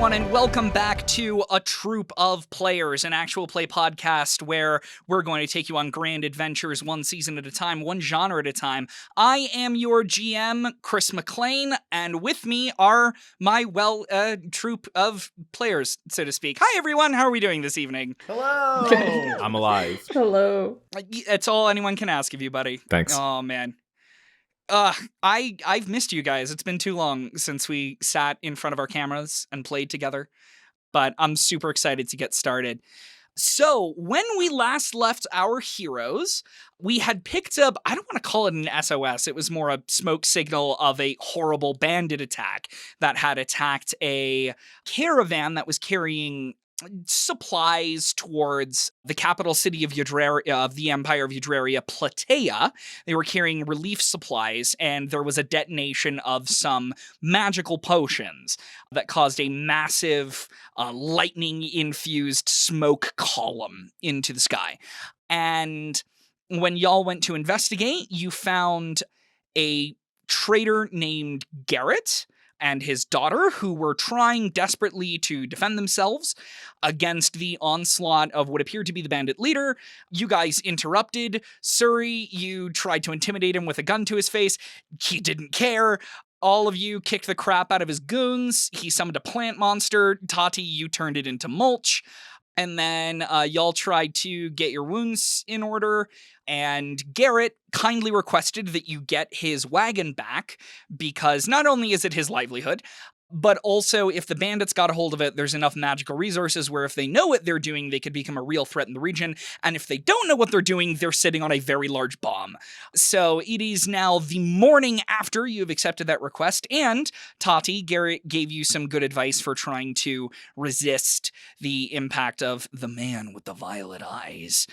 everyone, and welcome back to A Troupe of Players, an actual play podcast where we're going to take you on grand adventures one season at a time, one genre at a time. I am your GM, Chris Maclean, and with me are my, troupe of players, so to speak. Hi, everyone. How are we doing this evening? Hello. I'm alive. Hello. It's all anyone can ask of you, buddy. Thanks. Oh, man. I've missed you guys. It's been too long since we sat in front of our cameras and played together, but I'm super excited to get started. So, when we last left our heroes, we had picked up, I don't want to call it an SOS, it was more a smoke signal of a horrible bandit attack that had attacked a caravan that was carrying supplies towards the capital city of the Empire of Eudraria, Platea. They were carrying relief supplies, and there was a detonation of some magical potions that caused a massive lightning-infused smoke column into the sky. And when y'all went to investigate, you found a traitor named Garrett and his daughter, who were trying desperately to defend themselves against the onslaught of what appeared to be the bandit leader. You guys interrupted. Suri, you tried to intimidate him with a gun to his face. He didn't care. All of you kicked the crap out of his goons. He summoned a plant monster. Tati, you turned it into mulch. And then y'all tried to get your wounds in order, and Garrett kindly requested that you get his wagon back, because not only is it his livelihood, but also if the bandits got a hold of it, there's enough magical resources where if they know what they're doing, they could become a real threat in the region, and if they don't know what they're doing, they're sitting on a very large bomb. So it is now the morning after you've accepted that request, and Tati, Garrett gave you some good advice for trying to resist the impact of the man with the violet eyes.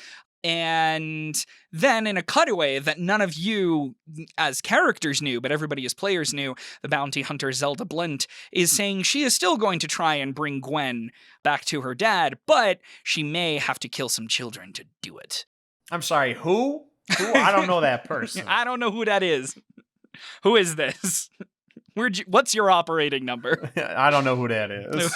And then in a cutaway that none of you as characters knew, but everybody as players knew, the bounty hunter Zelda Blint is saying she is still going to try and bring Gwen back to her dad, but she may have to kill some children to do it. I'm sorry, who? Who? I don't know that person. I don't know who that is. Who is this? What's your operating number? I don't know who that is.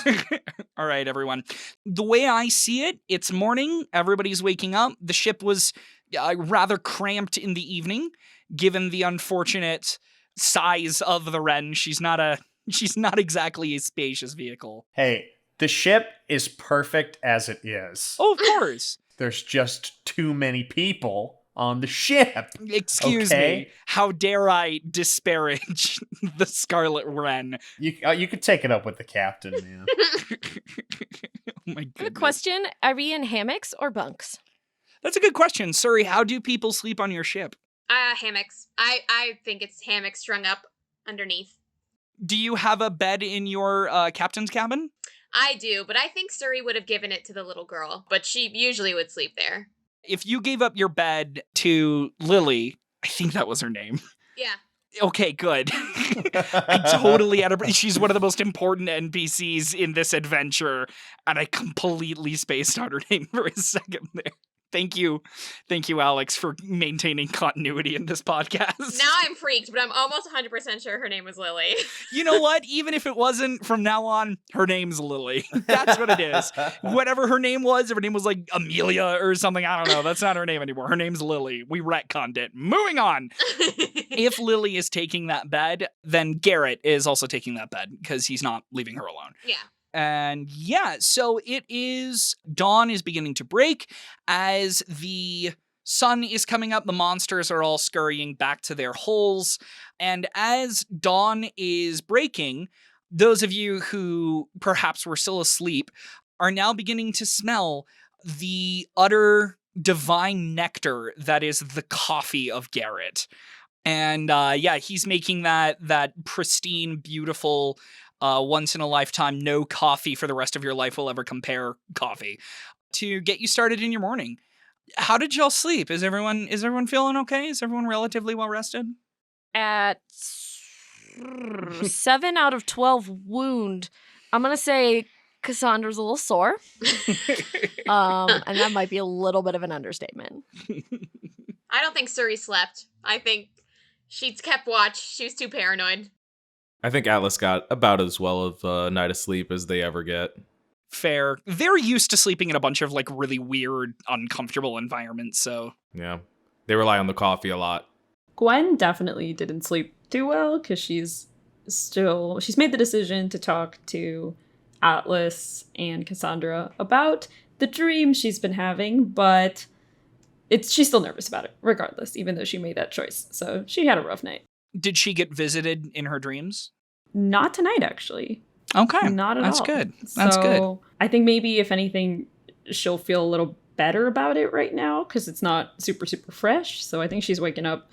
All right, everyone. The way I see it, it's morning. Everybody's waking up. The ship was rather cramped in the evening, given the unfortunate size of the Wren. She's not exactly a spacious vehicle. Hey, the ship is perfect as it is. Oh, of course. There's just too many people on the ship. Excuse me. How dare I disparage the Scarlet Wren? You could take it up with the captain, man. Oh my goodness. Good question. Are we in hammocks or bunks? That's a good question. Suri, how do people sleep on your ship? Hammocks. I think it's hammocks strung up underneath. Do you have a bed in your captain's cabin? I do, but I think Suri would have given it to the little girl, but she usually would sleep there. If you gave up your bed to Lily, I think that was her name. Yeah. Okay, good. I totally had she's one of the most important NPCs in this adventure, and I completely spaced out her name for a second there. Thank you, Alex, for maintaining continuity in this podcast. Now I'm freaked, but I'm almost 100% sure her name was Lily. You know what? Even if it wasn't, from now on, her name's Lily. That's what it is. Whatever her name was, if her name was like Amelia or something, I don't know. That's not her name anymore. Her name's Lily. We retconned it. Moving on. If Lily is taking that bed, then Garrett is also taking that bed because he's not leaving her alone. Yeah. And yeah, so dawn is beginning to break. As the sun is coming up, the monsters are all scurrying back to their holes. And as dawn is breaking, those of you who perhaps were still asleep are now beginning to smell the utter divine nectar that is the coffee of Garrett. And he's making that pristine, beautiful, once-in-a-lifetime, no coffee for the rest of your life will ever compare coffee to get you started in your morning. How did y'all sleep? Is everyone feeling okay? Is everyone relatively well rested? At 7 out of 12 wound, I'm going to say Cassandra's a little sore. And that might be a little bit of an understatement. I don't think Suri slept. I think she kept watch. She was too paranoid. I think Atlas got about as well of a night of sleep as they ever get. Fair. They're used to sleeping in a bunch of like really weird, uncomfortable environments, so. Yeah. They rely on the coffee a lot. Gwen definitely didn't sleep too well because she's made the decision to talk to Atlas and Cassandra about the dream she's been having, but she's still nervous about it regardless, even though she made that choice. So she had a rough night. Did she get visited in her dreams? Not tonight, actually. Okay. Not at That's all. good. That's so good. I think maybe if anything, she'll feel a little better about it right now because it's not super, super fresh. So I think she's waking up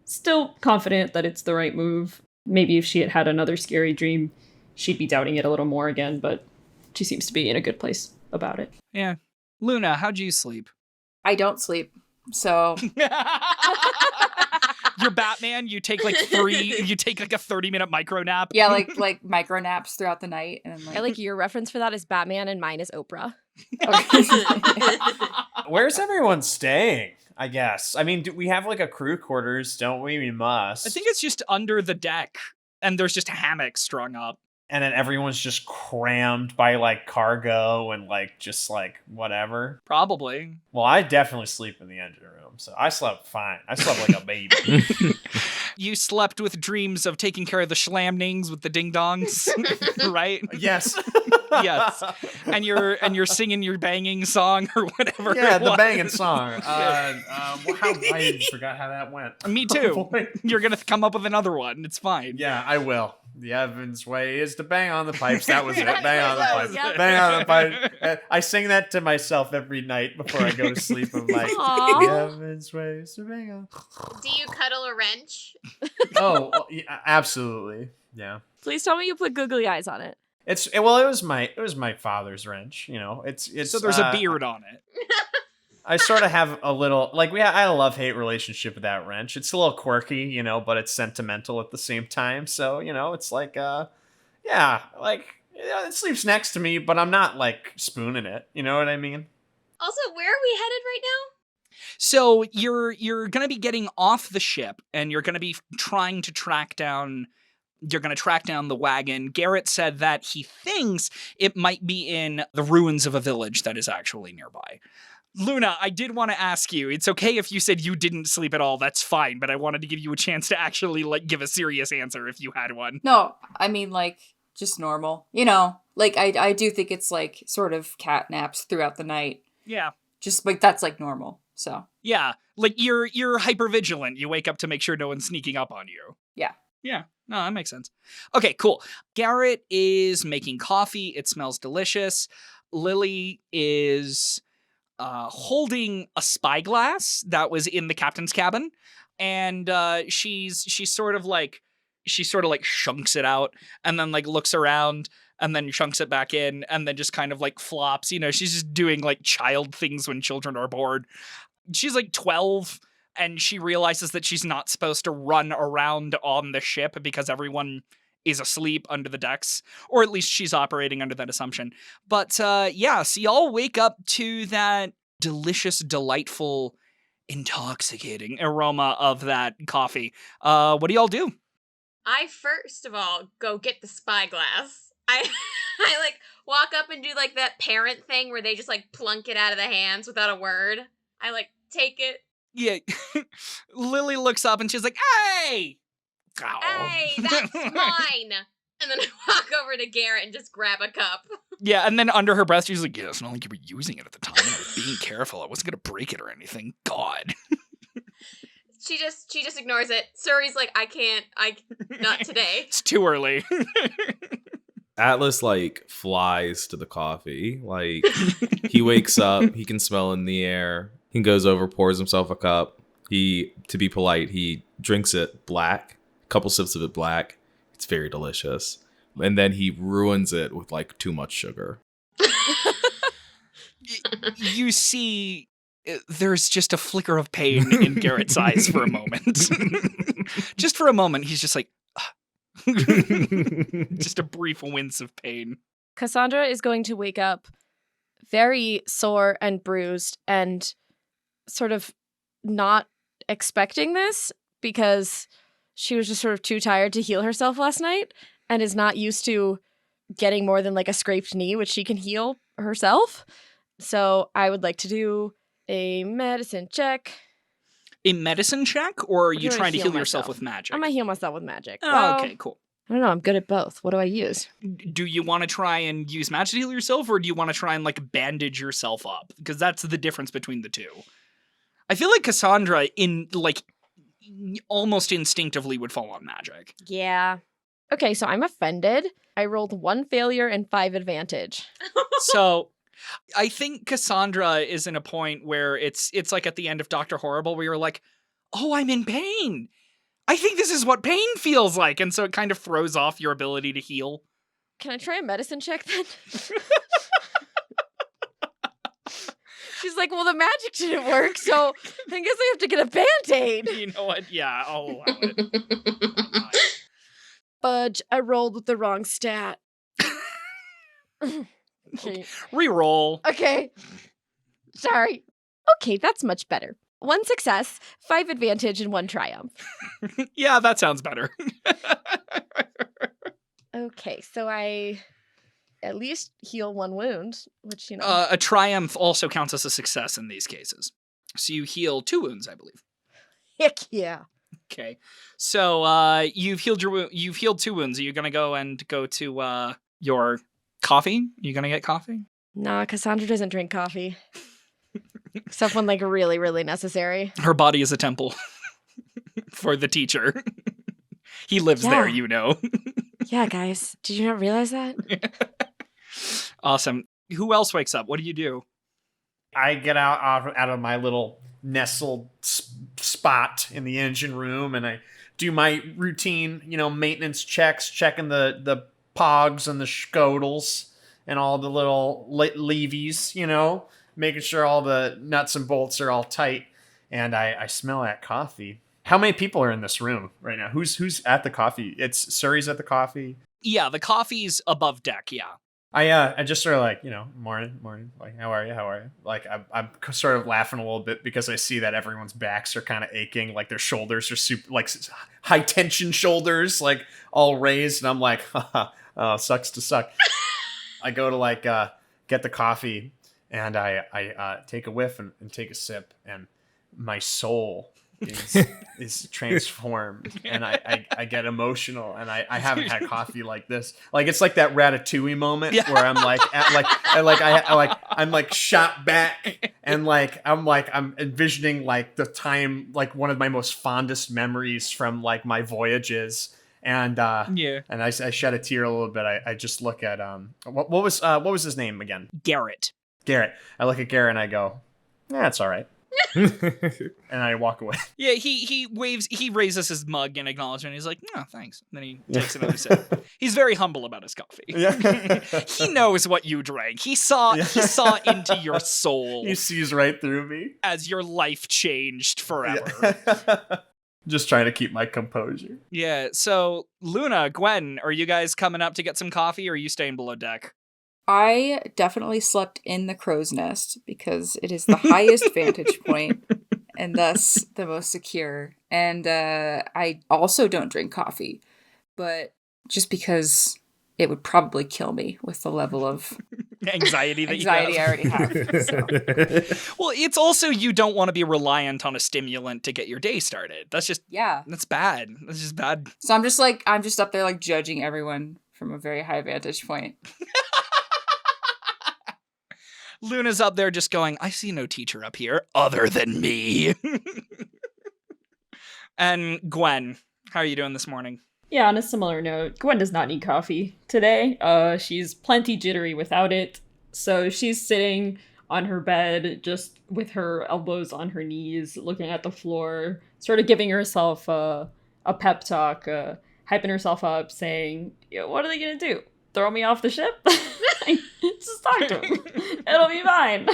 still confident that it's the right move. Maybe if she had had another scary dream, she'd be doubting it a little more again, but she seems to be in a good place about it. Yeah. Luna, how'd you sleep? I don't sleep. So You're Batman, you take like a 30-minute micro nap. yeah, like micro naps throughout the night, and then I like your reference for that is Batman and mine is Oprah. Where's everyone staying? I guess. I mean, do we have like a crew quarters? Don't we? We must. I think it's just under the deck, and there's just hammocks strung up. And then everyone's just crammed by like cargo and like just like whatever. Probably. Well, I definitely sleep in the engine room, so I slept fine. I slept like a baby. You slept with dreams of taking care of the schlamnings with the ding-dongs, right? Yes. Yes. And you're singing your banging song or whatever. Yeah, it the was. banging song. I forgot how that went. Me too. Oh, boy. You're gonna come up with another one. It's fine. Yeah, I will. The Evans way is to bang on the pipes. That was it. That's Bang on the what it pipes. was, yep. Bang on the pipes. I sing that to myself every night before I go to sleep. I'm like, Aw. the Evans way is to bang on. Do you cuddle a wrench? Oh, yeah, absolutely. Yeah. Please tell me you put googly eyes on it. It was my father's wrench. You know, it's So there's a beard on it. I sort of have a little like I had a love-hate relationship with that wrench. It's a little quirky, you know, but it's sentimental at the same time. So, you know, it's like it sleeps next to me, but I'm not like spooning it. You know what I mean? Also, where are we headed right now? So you're gonna be getting off the ship, and you're gonna be trying to track down. You're going to track down the wagon. Garrett said that he thinks it might be in the ruins of a village that is actually nearby. Luna, I did want to ask you, it's okay if you said you didn't sleep at all, that's fine, but I wanted to give you a chance to actually, like, give a serious answer if you had one. no, I mean like just normal. You know, like I do think it's like sort of cat naps throughout the night. Yeah. Just like that's like normal. So Yeah. Like, you're hypervigilant. You wake up to make sure no one's sneaking up on you. yeah. Yeah. No, that makes sense. Okay, cool. Garrett is making coffee. It smells delicious. Lily is holding a spyglass that was in the captain's cabin, and she sort of like shunks it out and then like looks around and then chunks it back in and then just kind of like flops. You know, she's just doing like child things when children are bored. She's like 12. And she realizes that she's not supposed to run around on the ship because everyone is asleep under the decks. Or at least she's operating under that assumption. But yeah, so y'all wake up to that delicious, delightful, intoxicating aroma of that coffee. What do y'all do? I first of all go get the spyglass. I like walk up and do like that parent thing where they just like plunk it out of the hands without a word. I like take it. Yeah, Lily looks up and she's like, "Hey! Ow." Hey, that's mine. And then I walk over to Garrett and just grab a cup. Yeah, and then under her breath, she's like, "Yeah, it's not like you were using it at the time. I was being careful. I wasn't gonna break it or anything. God." She just ignores it. Suri's like, not today. It's too early. Atlas like flies to the coffee. Like he wakes up, he can smell in the air. He goes over, pours himself a cup. To be polite, he drinks it black, a couple sips of it black. It's very delicious. And then he ruins it with like too much sugar. You see, there's just a flicker of pain in Garrett's eyes for a moment. Just for a moment, he's just like, just a brief wince of pain. Cassandra is going to wake up very sore and bruised and sort of not expecting this because she was just sort of too tired to heal herself last night. and is not used to getting more than like a scraped knee, which she can heal herself. So I would like to do a medicine check. A medicine check, or are you gonna trying to heal heal yourself myself. with magic? I'm going to heal myself with magic. Oh, Well, okay, cool. I don't know. I'm good at both. What do I use? Do you want to try and use magic to heal yourself, or do you want to try and like bandage yourself up? Because that's the difference between the two. I feel like Cassandra, almost instinctively would fall on magic. Yeah. Okay, so I'm offended. I rolled 1 failure and 5 advantage. So I think Cassandra is in a point where it's like at the end of Dr. Horrible, where you're like, oh, I'm in pain. I think this is what pain feels like. And so it kind of throws off your ability to heal. Can I try a medicine check then? She's like, well, the magic didn't work, so I guess I have to get a Band-Aid. You know what? Yeah, I'll allow it. Fudge, I rolled with the wrong stat. Okay. Reroll. Okay. Sorry. Okay, that's much better. 1 success, 5 advantage, and 1 triumph. Yeah, that sounds better. Okay, so I at least heal 1 wound, which, you know. A triumph also counts as a success in these cases. So you heal 2 wounds, I believe. Heck yeah. Okay. So you've healed 2 wounds. Are you gonna go to your coffee? You gonna get coffee? Nah, Cassandra doesn't drink coffee. Except when, like, really, really necessary. Her body is a temple for the teacher. He lives there, you know. Yeah, guys. Did you not realize that? Awesome. Who else wakes up? What do you do? I get out of my little nestled spot in the engine room, and I do my routine, maintenance checks, checking the pogs and the scodels and all the little levies, making sure all the nuts and bolts are all tight. And I smell that coffee. How many people are in this room right now? Who's at the coffee? It's Suri's at the coffee. Yeah, the coffee's above deck. Yeah. I just sort of like, morning, like, how are you? Like, I'm sort of laughing a little bit because I see that everyone's backs are kind of aching, like their shoulders are super, like high tension shoulders, like all raised, and I'm like, haha, sucks to suck. I go to like get the coffee, and I take a whiff and take a sip, and my soul is transformed, and I get emotional, and I haven't had coffee like this. Like, it's like that Ratatouille moment where I'm like, I'm like shot back, and I'm envisioning like the time, like one of my most fondest memories from like my voyages. And and I shed a tear a little bit. I just look at what was his name again? Garrett. I look at Garrett and I go, yeah, it's all right. And I walk away. Yeah, he raises his mug in acknowledgement. He's like, no, thanks. And then he takes another sip. He's very humble about his coffee. Yeah. He knows what you drank. He saw into your soul. He sees right through me as your life changed forever. Yeah. Just trying to keep my composure. Yeah, so Luna, Gwen, are you guys coming up to get some coffee, or are you staying below deck? I definitely slept in the crow's nest because it is the highest vantage point and thus the most secure. And I also don't drink coffee, but just because it would probably kill me with the level of anxiety that anxiety you I already have. So. Well, it's also you don't want to be reliant on a stimulant to get your day started. That's just that's bad. That's just bad. So I'm just up there like judging everyone from a very high vantage point. Luna's up there just going, I see no teacher up here other than me. And Gwen, how are you doing this morning? Yeah, on a similar note, Gwen does not need coffee today. She's plenty jittery without it. So she's sitting on her bed, just with her elbows on her knees, looking at the floor, sort of giving herself a pep talk, hyping herself up, saying, what are they going to do? Throw me off the ship? Just talk to them. It'll be fine.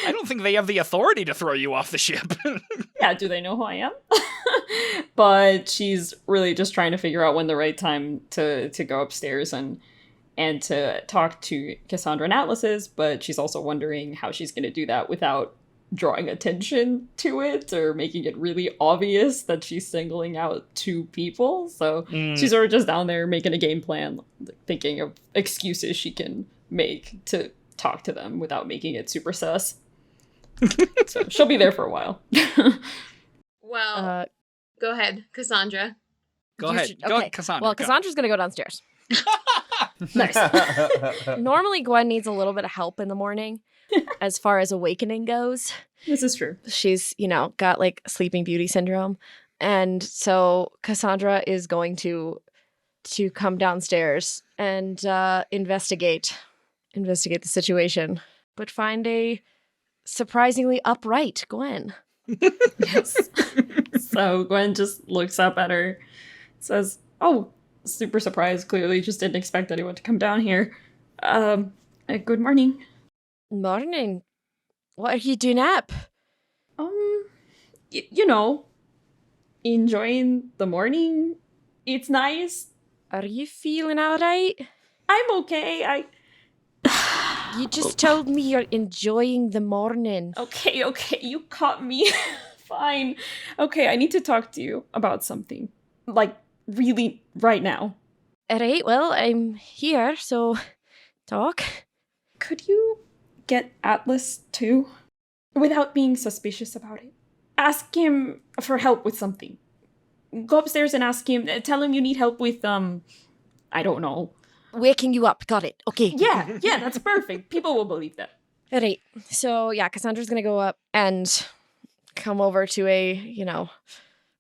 I don't think they have the authority to throw you off the ship. Yeah, do they know who I am? But she's really just trying to figure out when the right time to go upstairs and to talk to Cassandra and Atlas is, but she's also wondering how she's going to do that without drawing attention to it or making it really obvious that she's singling out two people. So she's sort of just down there making a game plan, thinking of excuses she can make to talk to them without making it super sus. So she'll be there for a while. Well, go ahead, Cassandra. Go ahead. Go ahead, Cassandra. Well, Cassandra's going to go downstairs. Nice. Normally, Gwen needs a little bit of help in the morning as far as awakening goes. This is true. She's, got like Sleeping Beauty syndrome. And so Cassandra is going to come downstairs and investigate the situation, but find a surprisingly upright Gwen. Yes. So Gwen just looks up at her, says, "Oh, super surprised, clearly just didn't expect anyone to come down here. Good morning." Morning. What are you doing up? Enjoying the morning. It's nice. Are you feeling all right? I'm okay. You just told me you're enjoying the morning. Okay, you caught me. Fine. Okay, I need to talk to you about something. Like, really, right now. All right, well, I'm here, so talk. Could you get Atlas too? Without being suspicious about it. Ask him for help with something. Go upstairs and ask him. Tell him you need help with, I don't know. Waking you up. Got it. Okay. Yeah, that's perfect. People will believe that. All right. So, yeah, Cassandra's going to go up and come over to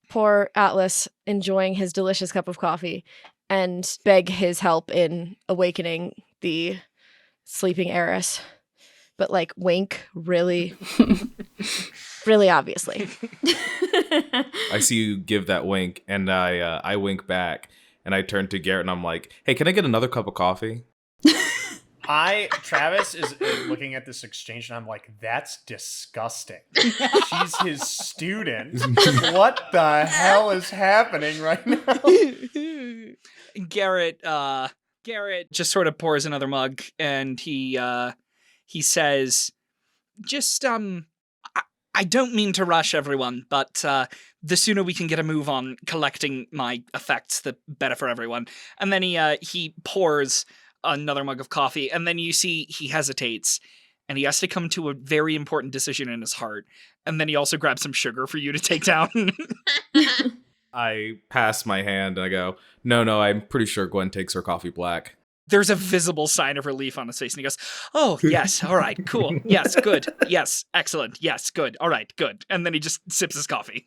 poor Atlas enjoying his delicious cup of coffee and beg his help in awakening the sleeping heiress. But, like, wink really, really obviously. I see you give that wink, and I wink back, and I turn to Garrett, and I'm like, "Hey, can I get another cup of coffee?" Travis is looking at this exchange, and I'm like, that's disgusting. She's his student. What the hell is happening right now? Garrett just sort of pours another mug, and he says, just, I don't mean to rush everyone, but the sooner we can get a move on collecting my effects, the better for everyone. And then he pours another mug of coffee, and then you see he hesitates, and he has to come to a very important decision in his heart. And then he also grabs some sugar for you to take down. I pass my hand, and I go, No, I'm pretty sure Gwen takes her coffee black. There's a visible sign of relief on his face, and he goes, "Oh, yes, all right, cool. Yes, good. Yes, excellent. Yes, good. All right, good." And then he just sips his coffee.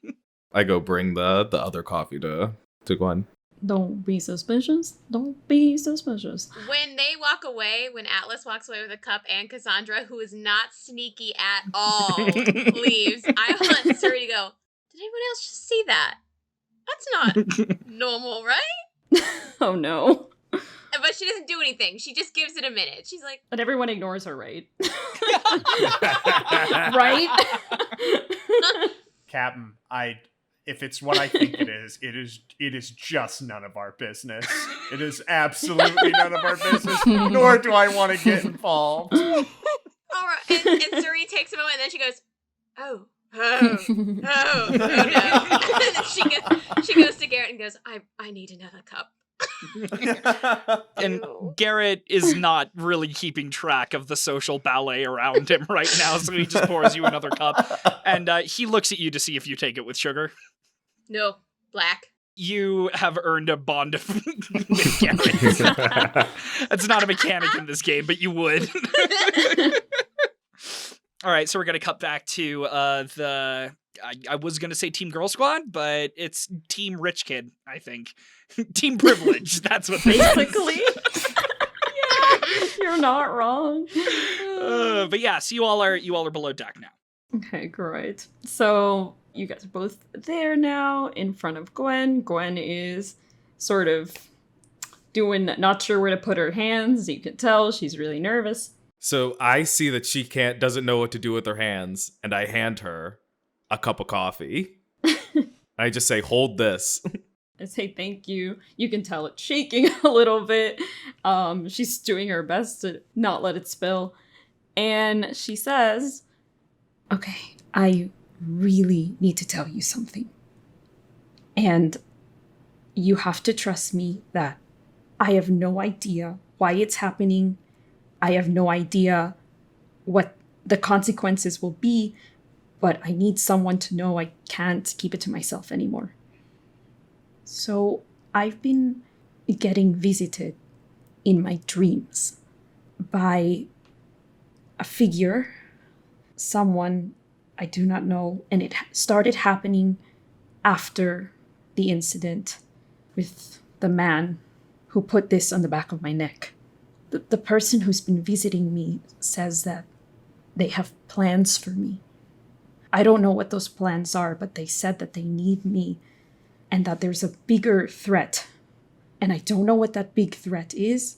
I go bring the other coffee to Gwen. Don't be suspicious. Don't be suspicious. When they walk away, when Atlas walks away with a cup and Cassandra, who is not sneaky at all, leaves, I want Suri to go, "Did anyone else just see that? That's not normal, right?" Oh no. But she doesn't do anything. She just gives it a minute. She's like... And everyone ignores her, right? Right? Captain, if it's what I think it is just none of our business. It is absolutely none of our business, nor do I want to get involved. All right. And Suri takes a moment, and then she goes, oh no. And then she goes to Garrett and goes, I need another cup. And Garrett is not really keeping track of the social ballet around him right now, so he just pours you another cup, and he looks at you to see if you take it with sugar. No, black. You have earned a bond of with Garrett. That's not a mechanic in this game, but you would. All right, so we're gonna cut back to I was gonna say Team Girl Squad, but it's Team Rich Kid, I think. Team Privilege, that's what they basically. Yeah, you're not wrong. But yeah, so you all are below deck now. Okay, great. So you guys are both there now in front of Gwen. Gwen is sort of not sure where to put her hands. You can tell she's really nervous. So I see that she doesn't know what to do with her hands, and I hand her a cup of coffee. I just say, "Hold this." I say thank you. You can tell it's shaking a little bit. She's doing her best to not let it spill. And she says, Okay, I really need to tell you something. And you have to trust me that I have no idea why it's happening. I have no idea what the consequences will be, but I need someone to know I can't keep it to myself anymore. So I've been getting visited in my dreams by a figure, someone I do not know, and it started happening after the incident with the man who put this on the back of my neck. The person who's been visiting me says that they have plans for me. I don't know what those plans are, but they said that they need me and that there's a bigger threat. And I don't know what that big threat is.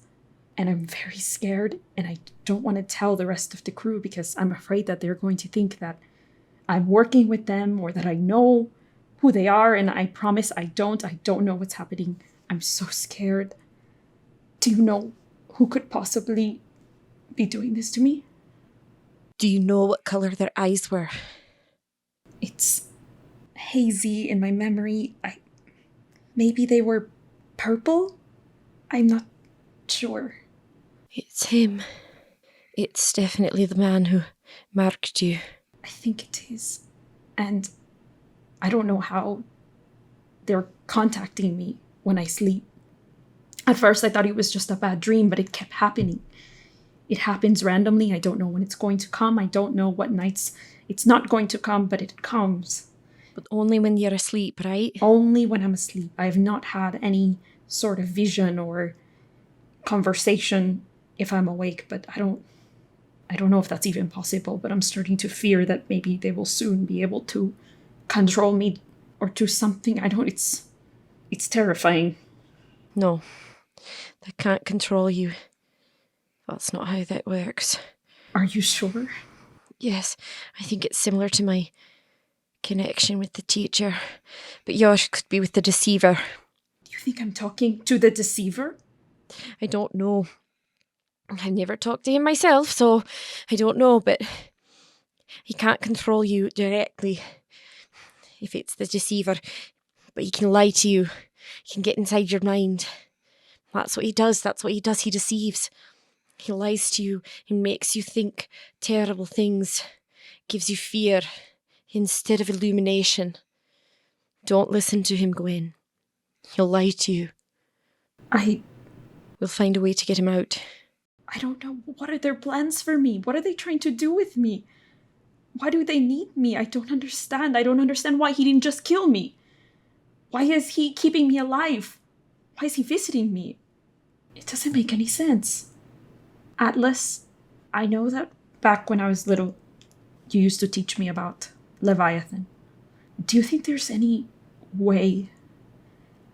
And I'm very scared, and I don't want to tell the rest of the crew because I'm afraid that they're going to think that I'm working with them or that I know who they are, and I promise I don't. I don't know what's happening. I'm so scared. Do you know who could possibly be doing this to me? Do you know what color their eyes were? It's hazy in my memory. Maybe they were purple? I'm not sure. It's him. It's definitely the man who marked you. I think it is. And I don't know how they're contacting me when I sleep. At first I thought it was just a bad dream, but it kept happening. It happens randomly. I don't know when it's going to come. I don't know what nights it's not going to come, but it comes. But only when you're asleep, right? Only when I'm asleep. I have not had any sort of vision or conversation if I'm awake, but I don't know if that's even possible, but I'm starting to fear that maybe they will soon be able to control me or do something. It's terrifying. No, they can't control you. That's not how that works. Are you sure? Yes, I think it's similar to my connection with the teacher, but yours could be with the deceiver. Do you think I'm talking to the deceiver? I don't know. I've never talked to him myself, so I don't know, but he can't control you directly if it's the deceiver, but he can lie to you. He can get inside your mind. That's what he does. He deceives. He lies to you and makes you think terrible things, gives you fear instead of illumination. Don't listen to him, Gwen. He'll lie to you. We'll find a way to get him out. I don't know. What are their plans for me? What are they trying to do with me? Why do they need me? I don't understand. I don't understand why he didn't just kill me. Why is he keeping me alive? Why is he visiting me? It doesn't make any sense. Atlas, I know that back when I was little, you used to teach me about Leviathan. Do you think there's any way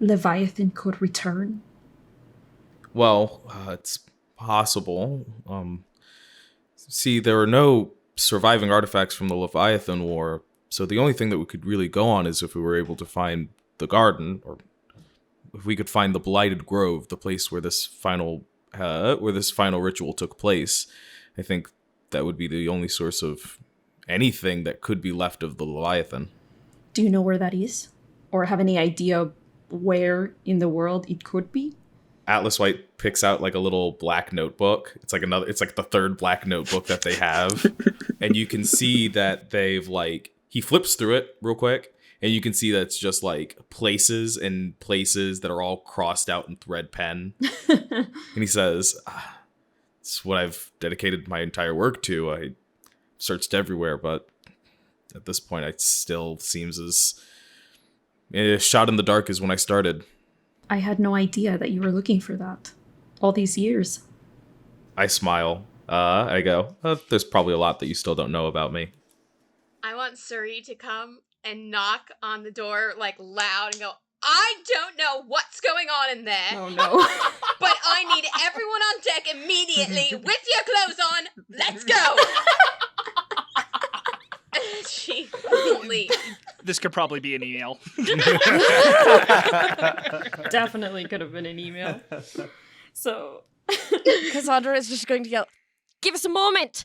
Leviathan could return? Well, it's possible. See, there are no surviving artifacts from the Leviathan War, so the only thing that we could really go on is if we were able to find the garden, or if we could find the Blighted Grove, the place where this final ritual took place. I think that would be the only source of anything that could be left of the Leviathan. Do you know where that is? Or have any idea where in the world it could be? Atlas White picks out like a little black notebook. It's like the third black notebook that they have. And you can see that he flips through it real quick, and you can see that it's just like places that are all crossed out in thread pen. And he says, it's what I've dedicated my entire work to. I searched everywhere, but at this point it still seems as shot in the dark as when I started. I had no idea that you were looking for that all these years. I smile. I go, there's probably a lot that you still don't know about me. I want Suri to come and knock on the door like loud and go, I don't know what's going on in there. Oh no. But I need everyone on deck immediately with your clothes on. Let's go. And she leaves. This could probably be an email. Definitely could have been an email. So Cassandra is just going to yell, "Give us a moment!"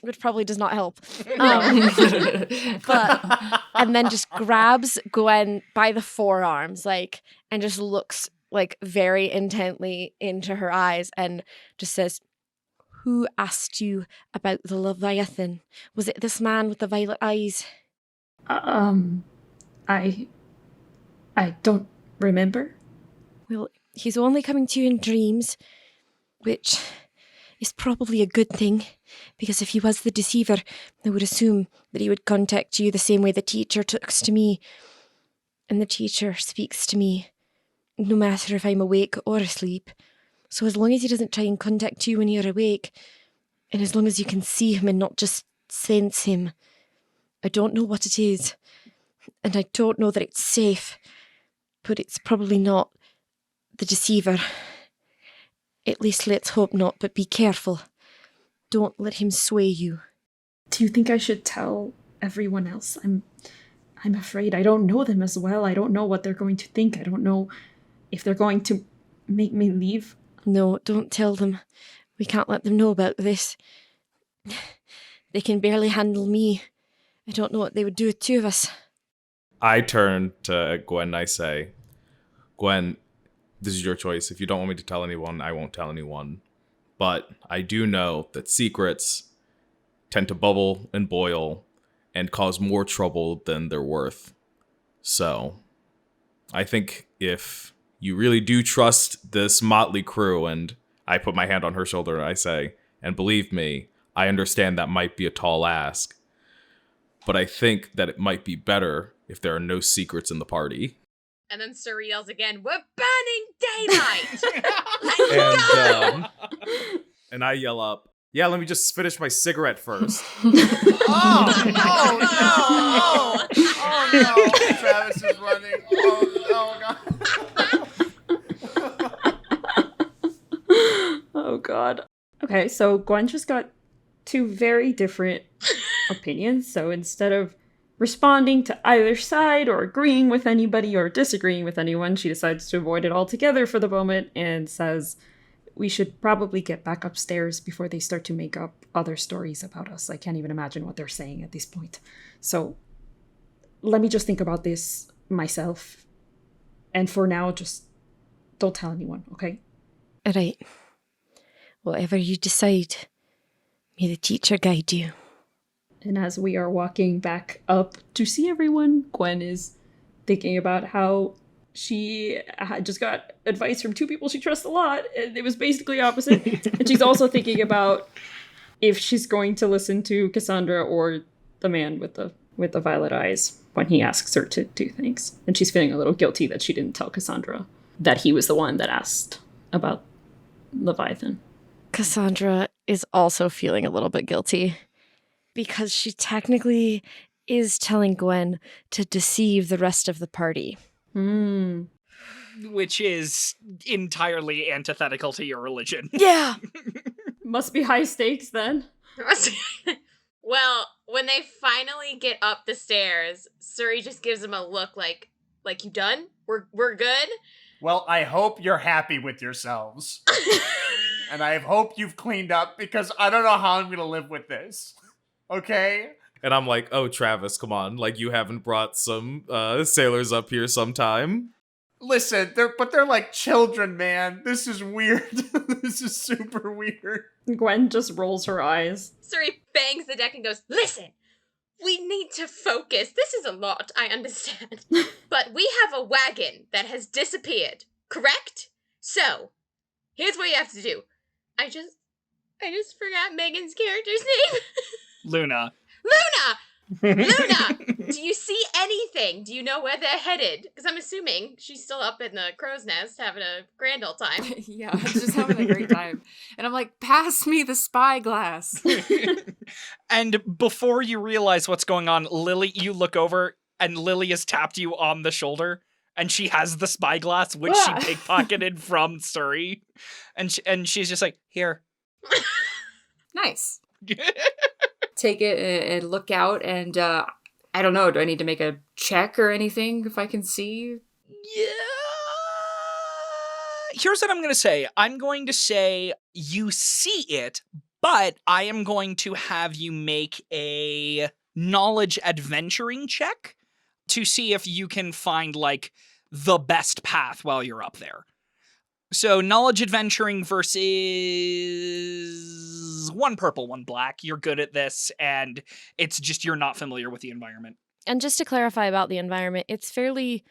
which probably does not help. But and then just grabs Gwen by the forearms, like, and just looks like very intently into her eyes and just says, "Who asked you about the Leviathan? Was it this man with the violet eyes?" I don't remember. Well, he's only coming to you in dreams, which is probably a good thing, because if he was the deceiver, I would assume that he would contact you the same way the teacher talks to me. And the teacher speaks to me, no matter if I'm awake or asleep. So as long as he doesn't try and contact you when you're awake, and as long as you can see him and not just sense him, I don't know what it is, and I don't know that it's safe, but it's probably not the deceiver. At least let's hope not, but be careful. Don't let him sway you. Do you think I should tell everyone else? I'm afraid. I don't know them as well. I don't know what they're going to think. I don't know if they're going to make me leave. No, don't tell them. We can't let them know about this. They can barely handle me. I don't know what they would do with two of us. I turn to Gwen and I say, Gwen, this is your choice. If you don't want me to tell anyone, I won't tell anyone. But I do know that secrets tend to bubble and boil and cause more trouble than they're worth. So I think if you really do trust this motley crew, and I put my hand on her shoulder and I say, and believe me, I understand that might be a tall ask, but I think that it might be better if there are no secrets in the party. And then Suri yells again, "We're burning daylight!" And, and I yell up, "Yeah, let me just finish my cigarette first." Oh no! Travis is running. Oh god. Oh god. Okay, so Gwen just got two very different opinions. So instead of responding to either side or agreeing with anybody or disagreeing with anyone, she decides to avoid it altogether for the moment and says, we should probably get back upstairs before they start to make up other stories about us. I can't even imagine what they're saying at this point. So let me just think about this myself. And for now, just don't tell anyone, okay? All right. Whatever you decide, may the teacher guide you. And as we are walking back up to see everyone, Gwen is thinking about how she had just got advice from two people she trusts a lot, and it was basically opposite. And she's also thinking about if she's going to listen to Cassandra or the man with the violet eyes when he asks her to do things. And she's feeling a little guilty that she didn't tell Cassandra that he was the one that asked about Leviathan. Cassandra is also feeling a little bit guilty because she technically is telling Gwen to deceive the rest of the party. Which is entirely antithetical to your religion. Yeah! Must be high stakes then. Well, when they finally get up the stairs, Suri just gives him a look like you done? We're good? Well, I hope you're happy with yourselves. And I hope you've cleaned up, because I don't know how I'm going to live with this. Okay? And I'm like, oh, Travis, come on. Like, you haven't brought some sailors up here sometime? Listen, they're like children, man. This is weird. This is super weird. Gwen just rolls her eyes. Suri bangs the deck and goes, "Listen, we need to focus. This is a lot, I understand. But we have a wagon that has disappeared, correct? So, here's what you have to do. I just forgot Megan's character's name. Luna. Luna! Do you see anything? Do you know where they're headed? Because I'm assuming she's still up in the crow's nest having a grand old time. Yeah, just having a great time. And I'm like, pass me the spyglass. And before you realize what's going on, Lily, you look over and Lily has tapped you on the shoulder and she has the spyglass, which she pickpocketed from Suri. And she's just like, here. Nice. Take it and look out, and I don't know, do I need to make a check or anything if I can see? Yeah. Here's what I'm going to say. I'm going to say you see it, But I am going to have you make a knowledge adventuring check to see if you can find, like, the best path while you're up there. So knowledge adventuring versus 1 purple, 1 black. You're good at this, and it's just you're not familiar with the environment. And just to clarify about the environment, it's fairly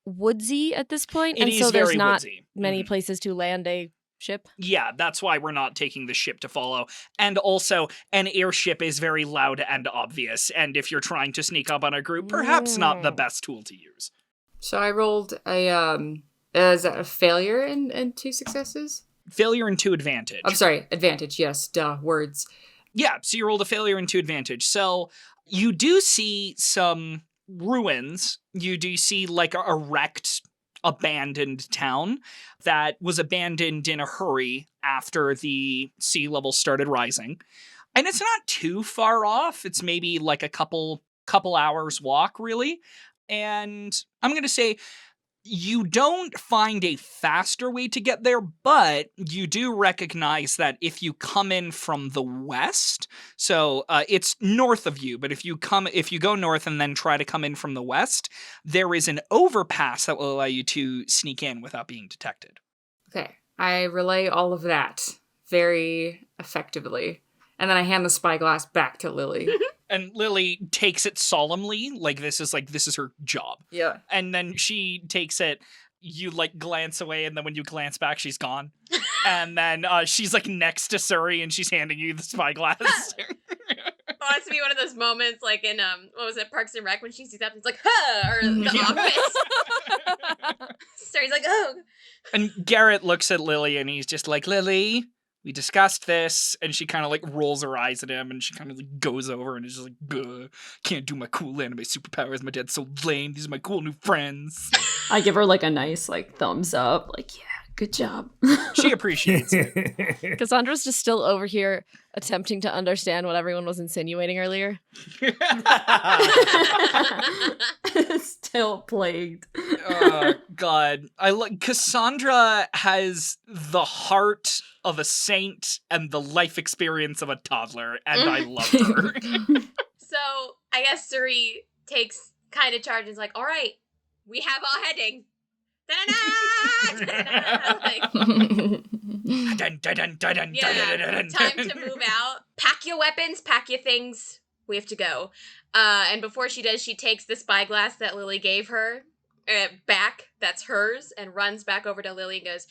woodsy at this point, It and is so there's very not woodsy. many Mhm. places to land a ship. Yeah, that's why we're not taking the ship to follow. And also, an airship is very loud and obvious, and if you're trying to sneak up on a group, perhaps not the best tool to use. So I rolled a is that a failure and 2 successes? Failure and 2 advantage. I'm sorry, advantage. Yes, duh, words. Yeah, so you rolled a failure and 2 advantage. So you do see some ruins. You do see like a wrecked, abandoned town that was abandoned in a hurry after the sea level started rising. And it's not too far off. It's maybe like a couple hours walk, really. And I'm going to say you don't find a faster way to get there, but you do recognize that if you come in from the west, so it's north of you, but if you go north and then try to come in from the west, there is an overpass that will allow you to sneak in without being detected. Okay, I relay all of that very effectively. And then I hand the spyglass back to Lily. And Lily takes it solemnly, like this is her job. Yeah. And then she takes it, you like glance away, and then when you glance back, she's gone. And then she's like next to Suri, and she's handing you the spyglass. Oh, it's to be one of those moments like in what was it, Parks and Rec, when she sees that, it's like, huh, or the office. Suri's like, oh. And Garrett looks at Lily, and he's just like, Lily, we discussed this, and she kind of like rolls her eyes at him, and she kind of like goes over and is just like, can't do my cool anime superpowers. My dad's so lame. These are my cool new friends. I give her like a nice like thumbs up, like, yeah, good job. She appreciates it. Cassandra's just still over here attempting to understand what everyone was insinuating earlier. Still plagued. Oh, God. Cassandra has the heart of a saint and the life experience of a toddler, and I love her. So I guess Suri takes kind of charge and is like, all right, we have all heading. Like, yeah, time to move out. Pack your weapons, pack your things. We have to go. And before she does, she takes the spyglass that Lily gave her back, that's hers, and runs back over to Lily and goes,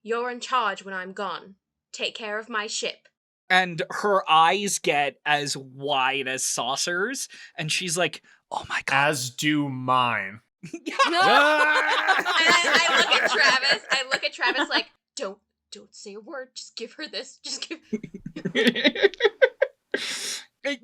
you're in charge when I'm gone. Take care of my ship. And her eyes get as wide as saucers, and she's like, oh my God. As do mine. I look at Travis like, don't say a word. Just give her this.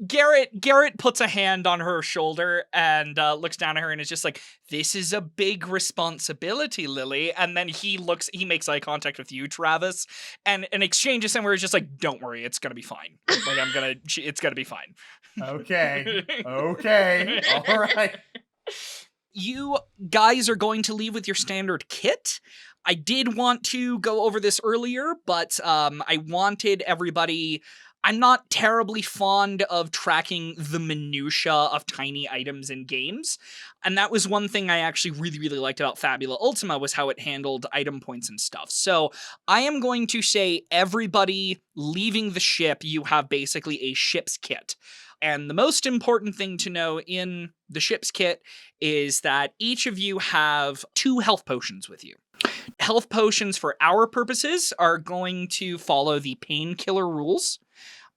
Garrett puts a hand on her shoulder and looks down at her and is just like, this is a big responsibility, Lily. And then he makes eye contact with you, Travis, and an exchange is somewhere is just like, don't worry, it's gonna be fine. Like it's gonna be fine. Okay. All right. You guys are going to leave with your standard kit. I did want to go over this earlier, but I wanted everybody... I'm not terribly fond of tracking the minutia of tiny items in games, and that was one thing I actually really, really liked about Fabula Ultima was how it handled item points and stuff. So I am going to say everybody leaving the ship, you have basically a ship's kit. And the most important thing to know in the ship's kit is that each of you have 2 health potions with you. Health potions for our purposes are going to follow the painkiller rules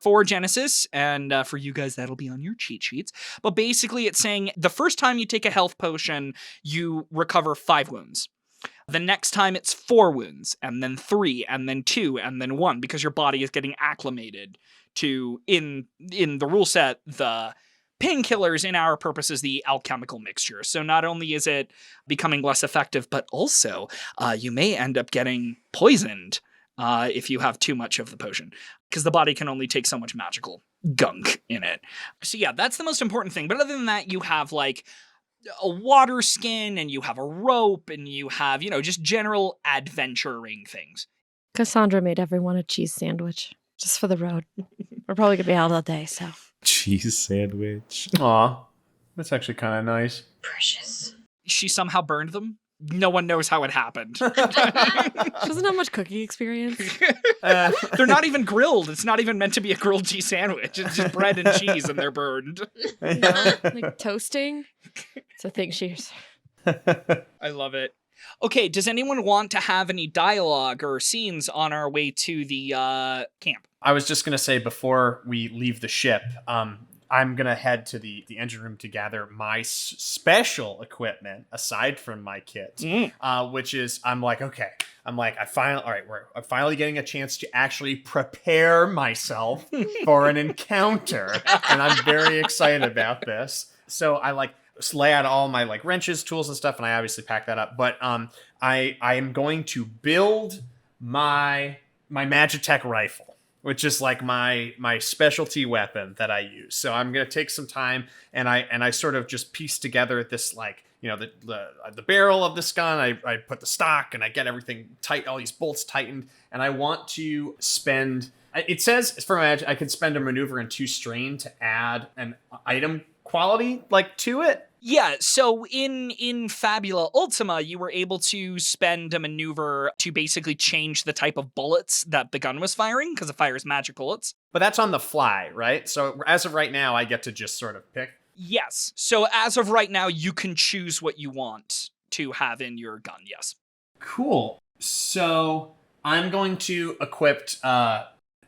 for Genesis, and for you guys, that'll be on your cheat sheets. But basically, it's saying the first time you take a health potion, you recover 5 wounds. The next time, it's 4 wounds, and then 3, and then 2, and then 1, because your body is getting acclimated to, in the rule set, the painkillers in our purposes, the alchemical mixture. So not only is it becoming less effective, but also you may end up getting poisoned if you have too much of the potion, because the body can only take so much magical gunk in it. So yeah, that's the most important thing. But other than that, you have like a water skin, and you have a rope, and you have, just general adventuring things. Cassandra made everyone a cheese sandwich. Just for the road. We're probably going to be out all day, so. Cheese sandwich. Aw, that's actually kind of nice. Precious. She somehow burned them. No one knows how it happened. She doesn't have much cooking experience. They're not even grilled. It's not even meant to be a grilled cheese sandwich. It's just bread and cheese and they're burned. No, like toasting. It's a thing she's. I love it. Okay, does anyone want to have any dialogue or scenes on our way to the camp? I was just going to say before we leave the ship, I'm going to head to the engine room to gather my special equipment aside from my kit, which is, I'm finally getting a chance to actually prepare myself for an encounter. And I'm very excited about this. So I lay out all my wrenches, tools and stuff. And I obviously pack that up, but I am going to build my Magitech rifle, which is my specialty weapon that I use. So I'm going to take some time and I sort of just piece together this the barrel of this gun. I put the stock and I get everything tight, all these bolts tightened. And I want to spend, it says for I could spend a maneuver and 2 strain to add an item quality to it. Yeah, so in Fabula Ultima, you were able to spend a maneuver to basically change the type of bullets that the gun was firing, because it fires magic bullets. But that's on the fly, right? So as of right now, I get to just sort of pick. Yes, so as of right now, you can choose what you want to have in your gun, yes. Cool. So I'm going to equip...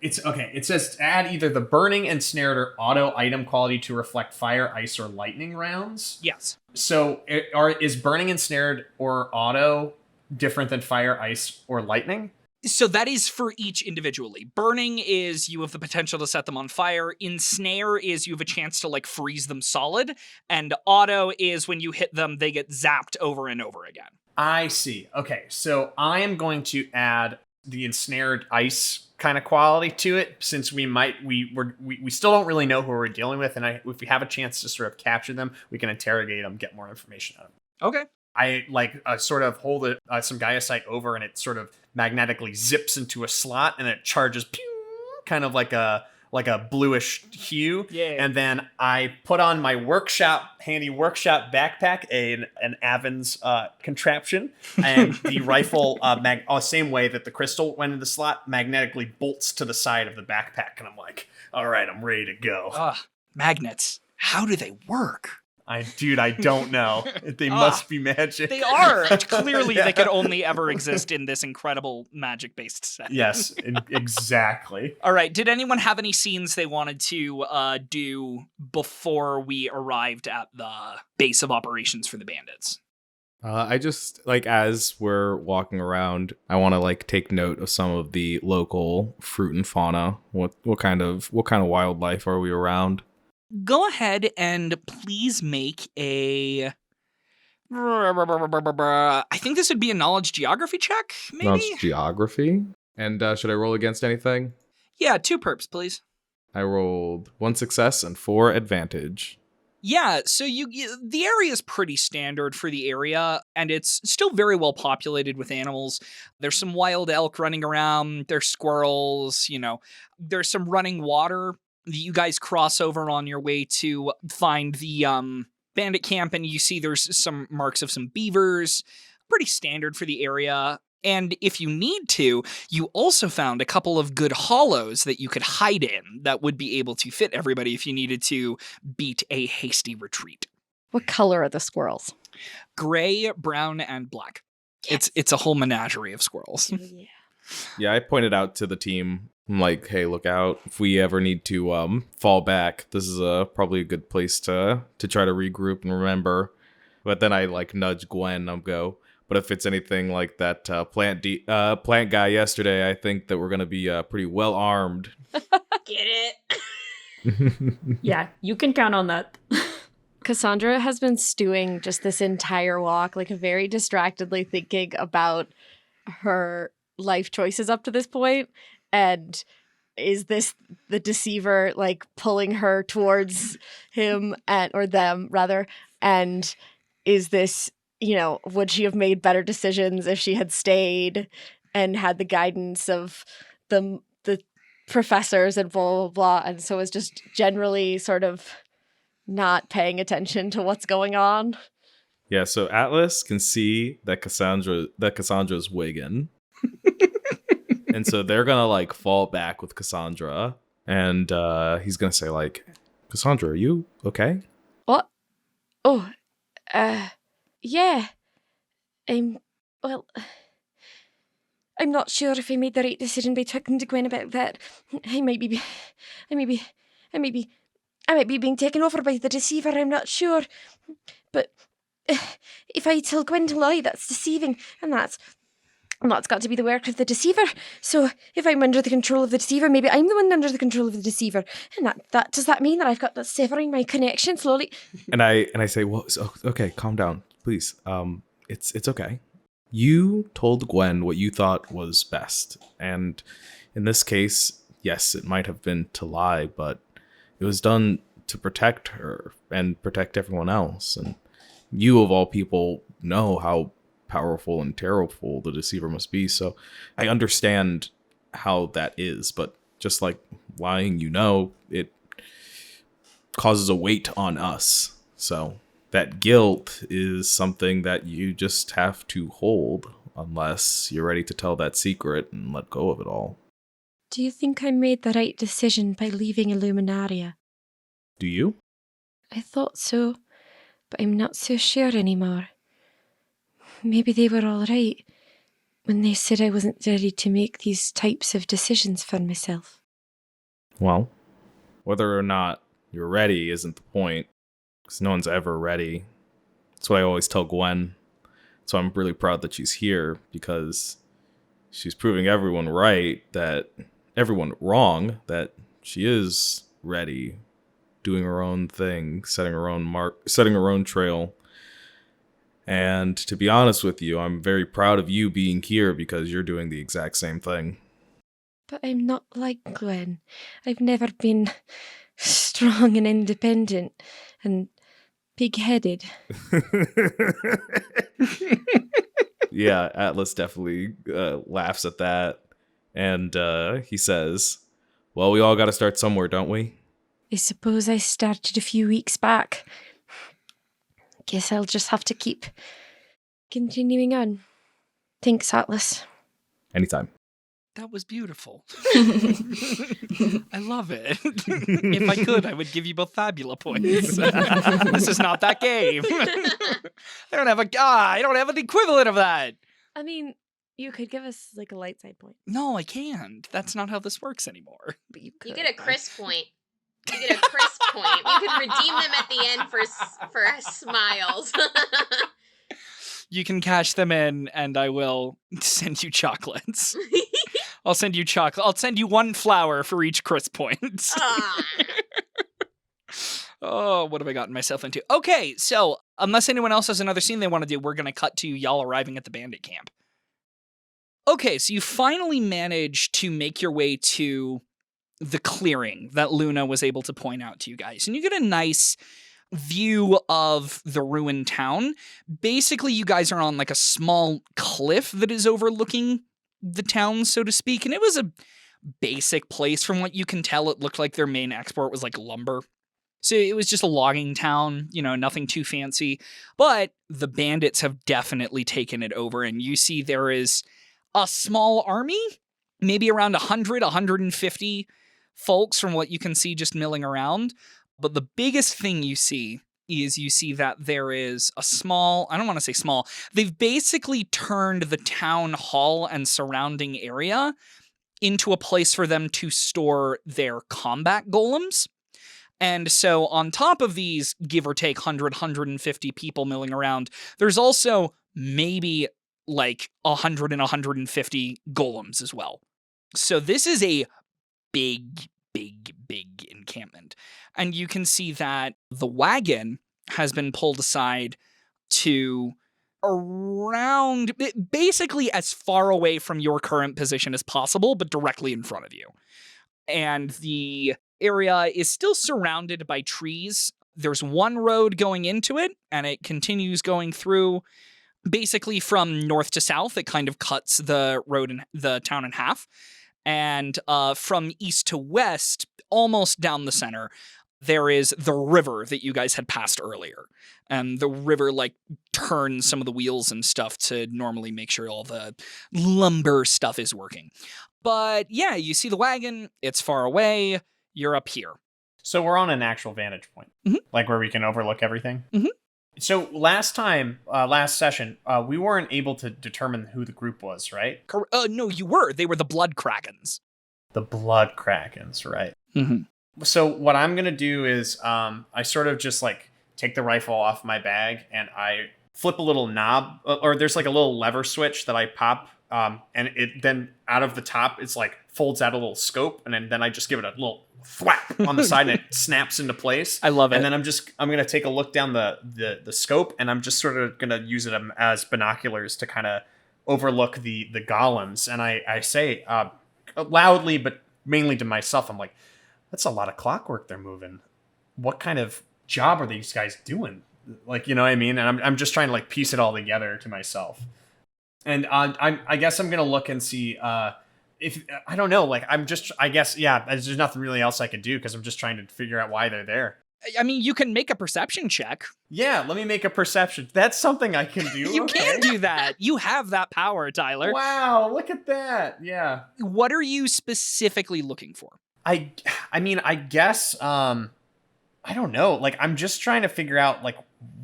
It says add either the burning, ensnared, or auto item quality to reflect fire, ice, or lightning rounds. Yes. So is burning, ensnared, or auto different than fire, ice, or lightning? So that is for each individually. Burning is you have the potential to set them on fire. Ensnare is you have a chance to freeze them solid. And auto is when you hit them, they get zapped over and over again. I see. Okay, so I am going to add the ensnared ice kind of quality to it, since we still don't really know who we're dealing with, and if we have a chance to sort of capture them, we can interrogate them, get more information out of them. Okay. I sort of hold some Gaiacite over, and it sort of magnetically zips into a slot, and it charges pew, kind of like a bluish hue. Yeah. And then I put on my handy workshop backpack, an Avon's contraption, and the rifle, same way that the crystal went in the slot, magnetically bolts to the side of the backpack. And I'm like, all right, I'm ready to go. Magnets. How do they work? I don't know. They must be magic. They are. Clearly, they could only ever exist in this incredible magic-based set. Yes, exactly. All right. Did anyone have any scenes they wanted to do before we arrived at the base of operations for the bandits? I just as we're walking around, I want to take note of some of the local fruit and fauna. What kind of wildlife are we around? Go ahead and please make a... I think this would be a knowledge geography check, maybe? Knowledge geography? And should I roll against anything? Yeah, 2 perps, please. I rolled 1 success and 4 advantage. Yeah, so the area is pretty standard for the area, and it's still very well populated with animals. There's some wild elk running around, there's squirrels, there's some running water that you guys cross over on your way to find the bandit camp, and you see there's some marks of some beavers. Pretty standard for the area. And if you need to, you also found a couple of good hollows that you could hide in that would be able to fit everybody if you needed to beat a hasty retreat. What color are the squirrels? Gray, brown, and black. Yes. It's a whole menagerie of squirrels. Yeah. Yeah, I pointed out to the team, I'm like, hey, look out. If we ever need to fall back, this is probably a good place to try to regroup and remember. But then I nudge Gwen and go, but if it's anything like that plant guy yesterday, I think that we're going to be pretty well armed. Get it? Yeah, you can count on that. Cassandra has been stewing just this entire walk, very distractedly thinking about her life choices up to this point. And is this the deceiver pulling her towards him or them rather? And is this, would she have made better decisions if she had stayed and had the guidance of the professors and blah, blah, blah. And so is just generally sort of not paying attention to what's going on. Yeah, so Atlas can see that Cassandra's wagon. And so they're gonna like fall back with Cassandra. And he's gonna say, like, Cassandra, are you okay? What? Oh, yeah. Well, I'm not sure if I made the right decision by talking to Gwen about that. I might be being taken over by the deceiver, I'm not sure. But if I tell Gwen to lie, that's deceiving, and that's got to be the work of the deceiver. So if I'm under the control of the deceiver, maybe I'm the one under the control of the deceiver. And that does that mean that I've got that severing my connection slowly? And I say, well, okay, calm down, please. It's okay. You told Gwen what you thought was best. And in this case, yes, it might have been to lie, but it was done to protect her and protect everyone else. And you, of all people, know how powerful and terrible the deceiver must be. So I understand how that is, but just like lying, it causes a weight on us. So that guilt is something that you just have to hold unless you're ready to tell that secret and let go of it all. Do you think I made the right decision by leaving Illuminaria? Do you? I thought so, but I'm not so sure anymore. Maybe they were all right when they said I wasn't ready to make these types of decisions for myself. Well, whether or not you're ready isn't the point, because no one's ever ready. That's what I always tell Gwen. So I'm really proud that she's here, because she's proving everyone wrong, that she is ready, doing her own thing, setting her own trail. And to be honest with you, I'm very proud of you being here because you're doing the exact same thing. But I'm not like Gwen. I've never been strong and independent and big-headed. Yeah, Atlas definitely laughs at that. And he says, well, we all got to start somewhere, don't we? I suppose I started a few weeks back. Guess I'll just have to keep continuing on. Thanks, Atlas. Anytime. That was beautiful. I love it. If I could, I would give you both fabula points. This is not that game. I don't have an equivalent of that. I mean, you could give us like a light side point. No, I can't. That's not how this works anymore. But you could. You get a crisp point. You get a crisp point. You can redeem them at the end for smiles. You can cash them in, and I will send you chocolates. I'll send you chocolate. I'll send you one flower for each crisp point. Oh, what have I gotten myself into? Okay, so unless anyone else has another scene they want to do, we're going to cut to y'all arriving at the bandit camp. Okay, so you finally manage to make your way to the clearing that Luna was able to point out to you guys. And you get a nice view of the ruined town. Basically, you guys are on like a small cliff that is overlooking the town, so to speak. And it was a basic place. From what you can tell, it looked like their main export was like lumber. So it was just a logging town, nothing too fancy. But the bandits have definitely taken it over. And you see there is a small army, maybe around 100, 150 folks from what you can see just milling around. But the biggest thing you see is that there is a small, I don't want to say small, they've basically turned the town hall and surrounding area into a place for them to store their combat golems. And so on top of these, give or take 100, 150 people milling around, there's also maybe like 100 and 150 golems as well. So this is a big encampment. And you can see that the wagon has been pulled aside to around, basically as far away from your current position as possible, but directly in front of you. And the area is still surrounded by trees. There's one road going into it, and it continues going through basically from north to south. It kind of cuts the road and the town in half. And from east to west, almost down the center, there is the river that you guys had passed earlier. And the river, like, turns some of the wheels and stuff to normally make sure all the lumber stuff is working. But yeah, you see the wagon. It's far away. You're up here. So we're on an actual vantage point, like where we can overlook everything. Mhm. So last session, we weren't able to determine who the group was, right? No, you were. They were the Blood Krakens. The Blood Krakens, right? Mm-hmm. So what I'm going to do is I sort of just like take the rifle off my bag and I flip a little knob, or there's like a little lever switch that I pop, and it then out of the top, it's like folds out a little scope, and then I just give it a little thwap on the side and it snaps into place. I love it. And then I'm going to take a look down the scope, and I'm just sort of going to use it as binoculars to kind of overlook the golems. And I say loudly, but mainly to myself, I'm like, that's a lot of clockwork they're moving. What kind of job are these guys doing? Like, you know what I mean? And I'm just trying to like piece it all together to myself. And I guess I'm going to look and see if, I don't know, like I guess, yeah, there's nothing really else I could do because I'm just trying to figure out why they're there. I mean, you can make a perception check. Yeah, let me make a perception. That's something I can do. You can do that. You have that power, Tyler. Wow, look at that. Yeah. What are you specifically looking for? I mean, I guess, I don't know. Like, I'm just trying to figure out, like,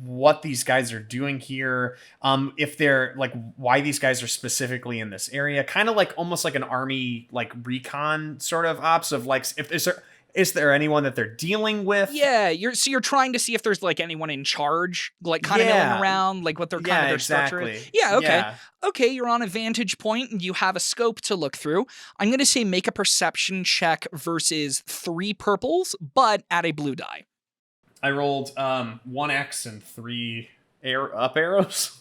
what these guys are doing here. If they're, like, why these guys are specifically in this area. Kind of like, almost like an army, like, recon sort of ops of, like, if is there anyone that they're dealing with? Yeah, you're trying to see if there's, like, anyone in charge, like, kind of milling around, like, what their kind of their structure is. Yeah, okay. Yeah. Okay, you're on a vantage point and you have a scope to look through. I'm going to say make a perception check versus 3 purples, but add a blue die. I rolled 1x and 3 up arrows.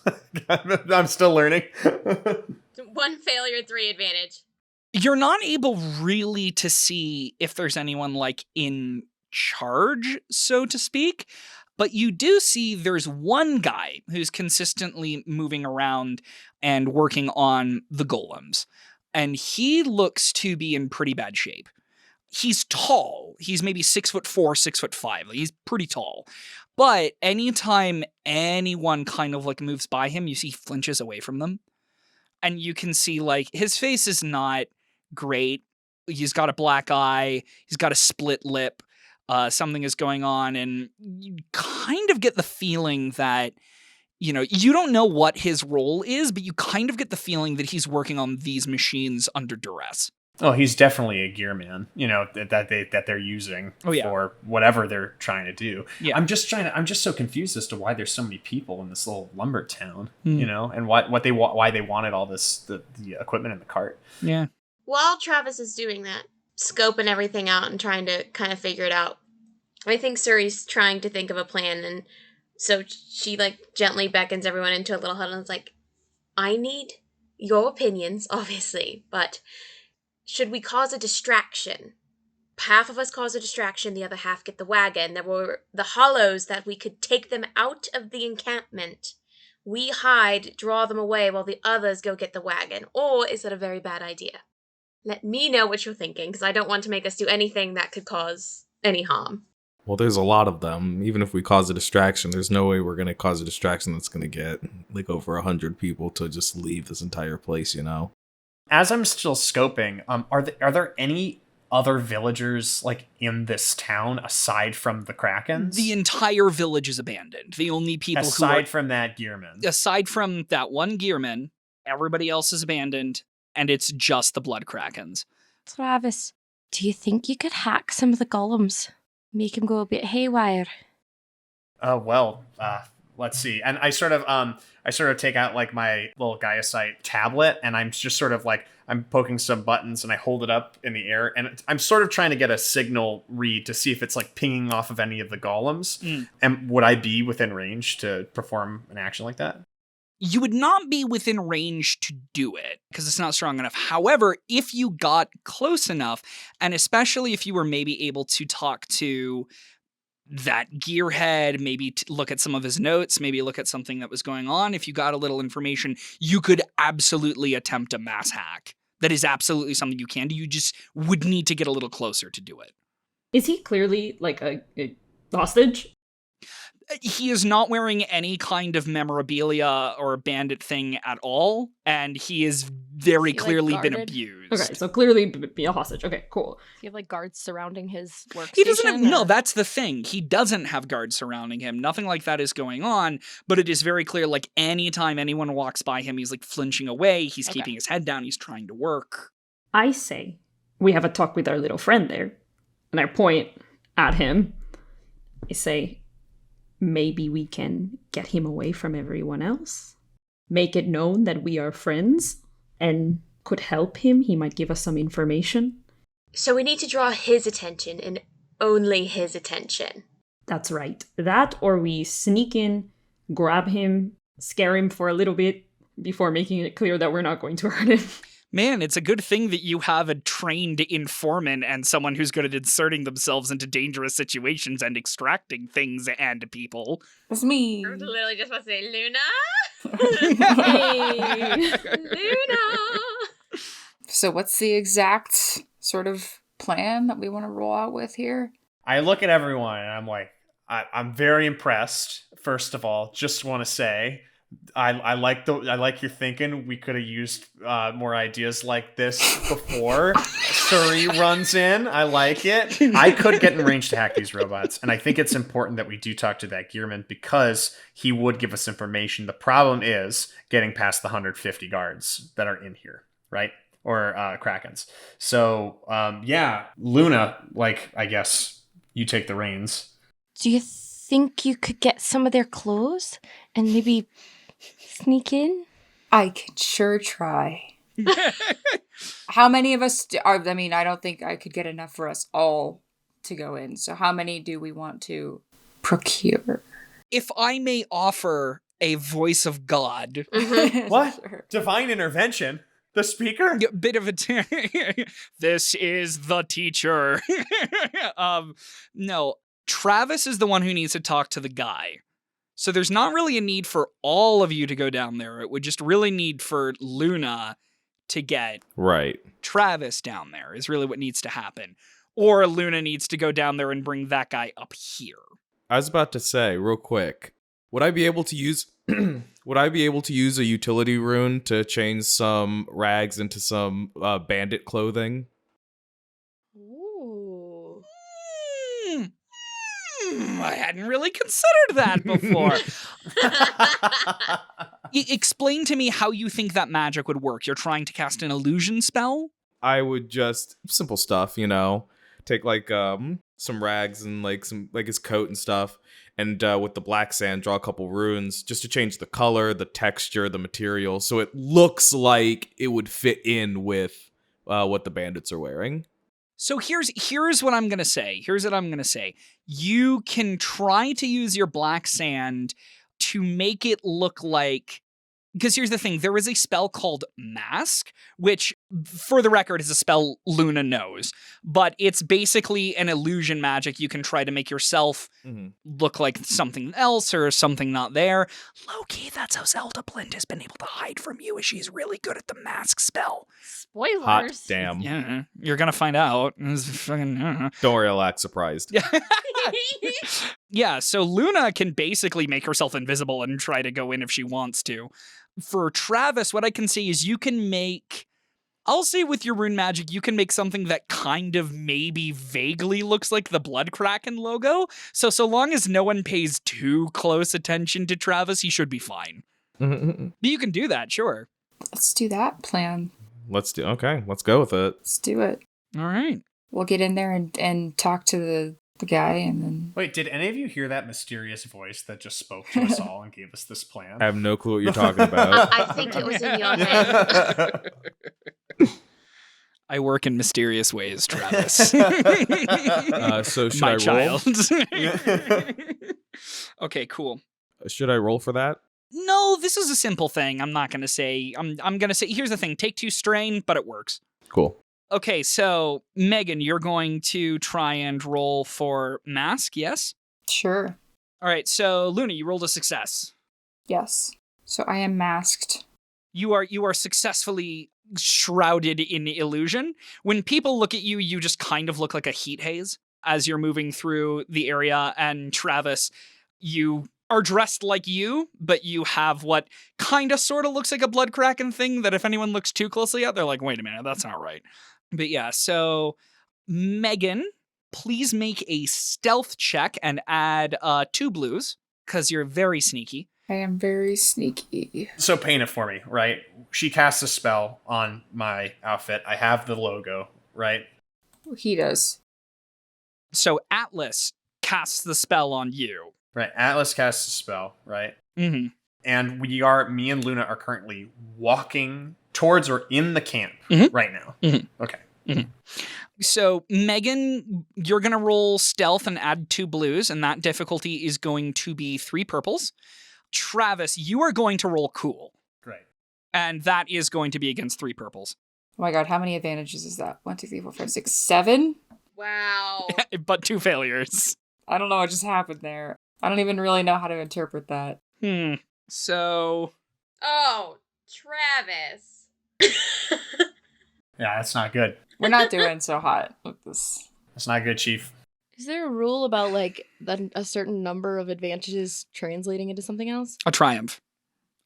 I'm still learning. 1 failure, 3 advantage. You're not able really to see if there's anyone like in charge, so to speak, but you do see there's one guy who's consistently moving around and working on the golems, and he looks to be in pretty bad shape. He's tall. He's maybe 6'4", 6'5". He's pretty tall. But anytime anyone kind of like moves by him, you see he flinches away from them. And you can see like his face is not great. He's got a black eye. He's got a split lip. Something is going on. And you kind of get the feeling that, you know, you don't know what his role is, but you kind of get the feeling that he's working on these machines under duress. Oh, he's definitely a gear man, you know, that they're using for whatever they're trying to do. Yeah. I'm just so confused as to why there's so many people in this little lumber town, you know, and why they wanted all this, the equipment in the cart. Yeah. While Travis is doing that, scoping everything out and trying to kind of figure it out, I think Suri's trying to think of a plan, and so she like gently beckons everyone into a little huddle and is like, I need your opinions, obviously, but should we cause a distraction? Half of us cause a distraction, the other half get the wagon. There were the hollows that we could take them out of the encampment. We hide, draw them away while the others go get the wagon. Or is that a very bad idea? Let me know what you're thinking, because I don't want to make us do anything that could cause any harm. Well, there's a lot of them. Even if we cause a distraction, there's no way we're going to cause a distraction that's going to get like over 100 people to just leave this entire place, you know? As I'm still scoping, are there any other villagers like in this town aside from the Krakens? The entire village is abandoned. The only people aside from that gearman. Aside from that one gearman, everybody else is abandoned, and it's just the Blood Krakens. Travis, do you think you could hack some of the golems? Make them go a bit haywire? Let's see. And I sort of take out like my little Gaiasite tablet, and I'm just sort of like, I'm poking some buttons and I hold it up in the air, and I'm sort of trying to get a signal read to see if it's like pinging off of any of the golems. And would I be within range to perform an action like that? You would not be within range to do it because it's not strong enough. However, if you got close enough, and especially if you were maybe able to talk to that gearhead, maybe look at some of his notes, maybe look at something that was going on. If you got a little information, you could absolutely attempt a mass hack That is absolutely something you can do. You just would need to get a little closer to do it. Is he clearly like a hostage? He is not wearing any kind of memorabilia or bandit thing at all, and he is very clearly been guarded? abused. Okay, so clearly be a hostage. Okay, cool. Do you have like guards surrounding his workstation? He doesn't have, no, or- that's the thing. He doesn't have guards surrounding him. Nothing like that is going on, but it is very clear, like, anytime anyone walks by him, he's, like, flinching away, he's Okay. keeping his head down, he's trying to work. I say we have a talk with our little friend there. And I point at him. I say, maybe we can get him away from everyone else. Make it known that we are friends and could help him. He might give us some information. So we need to draw his attention and only his attention. That's right. That or we sneak in, grab him, scare him for a little bit before making it clear that we're not going to hurt him. Man, it's a good thing that you have a trained informant and someone who's good at inserting themselves into dangerous situations and extracting things and people. It's me. I was literally just about to say, Luna! Hey. Luna! So what's the exact sort of plan that we want to roll out with here? I look at everyone and I'm like, I'm very impressed. First of all, just want to say, I like your thinking. We could have used more ideas like this before. Suri runs in. I like it. I could get in range to hack these robots, and I think it's important that we do talk to that gearman because he would give us information. The problem is getting past the 150 guards that are in here, right? Or Krakens. So yeah, Luna, like, I guess you take the reins. Do you think you could get some of their clothes and maybe sneak in? I can sure try. How many of us are? I mean, I don't think I could get enough for us all to go in. So how many do we want to procure? If I may offer a voice of God, What? Sure. Divine intervention? The speaker? a bit of a this is the teacher. No, Travis is the one who needs to talk to the guy. So there's not really a need for all of you to go down there. It would just really need for Luna to get Right. Travis down there is really what needs to happen. Or Luna needs to go down there and bring that guy up here. I was about to say, real quick, would I be able to use a utility rune to change some rags into some bandit clothing? Ooh. I hadn't really considered that before. Explain to me how you think that magic would work. You're trying to cast an illusion spell? I would just simple stuff, you know, take like some rags and like some like his coat and stuff, and with the black sand draw a couple runes just to change the color, the texture, the material, so it looks like it would fit in with what the bandits are wearing. So here's what I'm going to say. Here's what I'm going to say. You can try to use your black sand to make it look like, because here's the thing, there is a spell called Mask, which, for the record, is a spell Luna knows, but it's basically an illusion magic. You can try to make yourself look like something else or something not there. Low-key, that's how Zelda Blind has been able to hide from you, is she's really good at the Mask spell. Spoilers. Hot damn. Yeah, you're gonna find out. It's fucking, Don't worry, I'll act surprised. Yeah, so Luna can basically make herself invisible and try to go in if she wants to. For Travis, what I can say is you can make, I'll say with your rune magic, you can make something that kind of maybe vaguely looks like the Blood Kraken logo. So long as no one pays too close attention to Travis, he should be fine. But you can do that, sure. Let's do that plan. Let's go with it. Let's do it. All right. We'll get in there and talk to the guy and then... Wait, did any of you hear that mysterious voice that just spoke to us all and gave us this plan? I have no clue what you're talking about. I think it was in your head. I work in mysterious ways, Travis. So should My I roll? child. Okay, cool. Should I roll for that? No, this is a simple thing. I'm not going to say... I'm going to say... Here's the thing. Take 2 strain, but it works. Cool. Okay, so, Megan, you're going to try and roll for Mask, yes? Sure. All right, so, Luna, you rolled a success. Yes. So I am masked. You are successfully shrouded in illusion. When people look at you, you just kind of look like a heat haze as you're moving through the area. And Travis, you are dressed like you, but you have what kind of sort of looks like a blood kraken thing that if anyone looks too closely at, they're like, wait a minute, that's not right. But yeah, so Megan, please make a stealth check and add 2 blues, because you're very sneaky. I am very sneaky. So paint it for me, right? She casts a spell on my outfit. I have the logo, right? He does. So Atlas casts the spell on you. Right. Atlas casts a spell, right? Mm-hmm. And me and Luna are currently walking towards or in the camp right now. Mm-hmm. Okay. Mm-hmm. So Megan, you're going to roll stealth and add 2 blues, and that difficulty is going to be 3 purples. Travis, you are going to roll cool. Great. And that is going to be against 3 purples. Oh my god, how many advantages is that? 1, 2, 3, 4, 5, 6, 7? Wow. But 2 failures. I don't know what just happened there. I don't even really know how to interpret that. So... Oh, Travis. Yeah, that's not good. We're not doing so hot with this. That's not good, Chief. Is there a rule about like a certain number of advantages translating into something else? A triumph.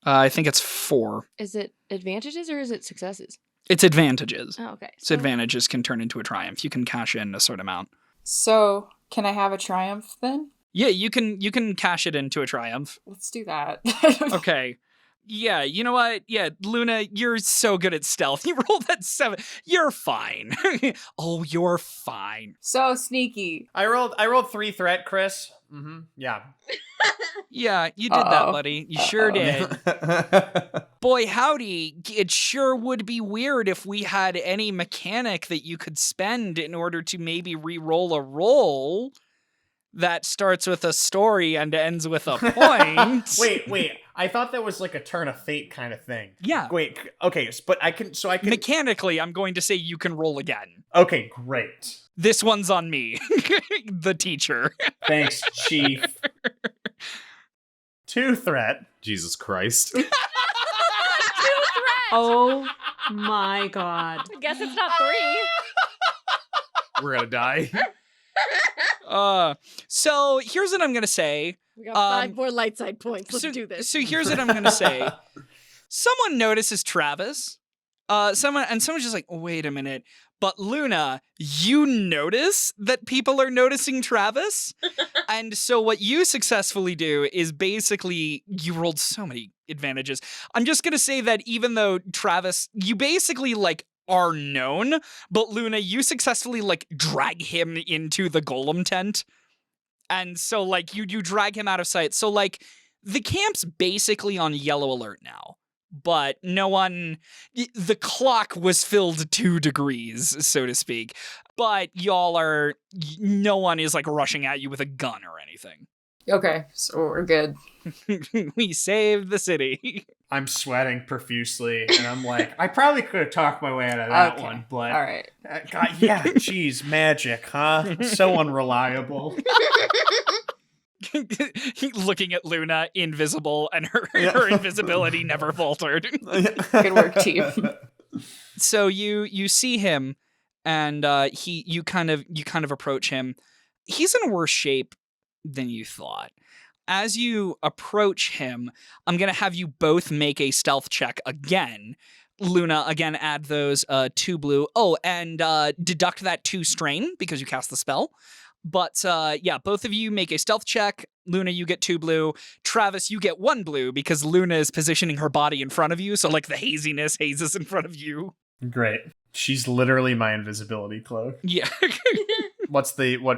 I think it's 4. Is it advantages or is it successes? It's advantages. Oh, okay. So advantages can turn into a triumph. You can cash in a certain amount. So, can I have a triumph then? Yeah, you can cash it into a triumph. Let's do that. Okay. Yeah, you know what? Yeah, Luna, you're so good at stealth. You rolled that 7. You're fine. Oh, you're fine. So sneaky. I rolled 3 threat, Chris. Yeah. Yeah, you did that, buddy. You sure did. Boy, howdy. It sure would be weird if we had any mechanic that you could spend in order to maybe re-roll a roll that starts with a story and ends with a point. Wait. I thought that was like a turn of fate kind of thing. Yeah. Wait, okay, but I can... Mechanically, I'm going to say you can roll again. Okay, great. This one's on me, the teacher. Thanks, Chief. 2 threat. Jesus Christ. 2 threats! Oh my god. I guess it's not 3. We're gonna die. So here's what I'm gonna say. We got 5 more light side points. Let's do this. So here's what I'm gonna say. Someone notices Travis. Someone's just like, wait a minute. But Luna, you notice that people are noticing Travis? And so what you successfully do is basically, you rolled so many advantages. I'm just gonna say that even though Travis, you basically like are known, but Luna, you successfully like drag him into the golem tent. And so like you drag him out of sight. So like the camp's basically on yellow alert now. But the clock was filled 2 degrees, so to speak. But no one is like rushing at you with a gun or anything. Okay, so we're good. We saved the city. I'm sweating profusely, and I'm like, I probably could have talked my way out of that one, but... All right. God, yeah, geez, magic, huh? So unreliable. Looking at Luna, invisible, and her invisibility never faltered. Good work, team. So you see him, and you kind of approach him. He's in worse shape than you thought. As you approach him, I'm gonna have you both make a stealth check again. Luna, again, add those 2 blue. Oh, and deduct that 2 strain because you cast the spell. But yeah, both of you make a stealth check. Luna, you get 2 blue. Travis, you get 1 blue because Luna is positioning her body in front of you. So like the haziness hazes in front of you. Great. She's literally my invisibility cloak. Yeah. What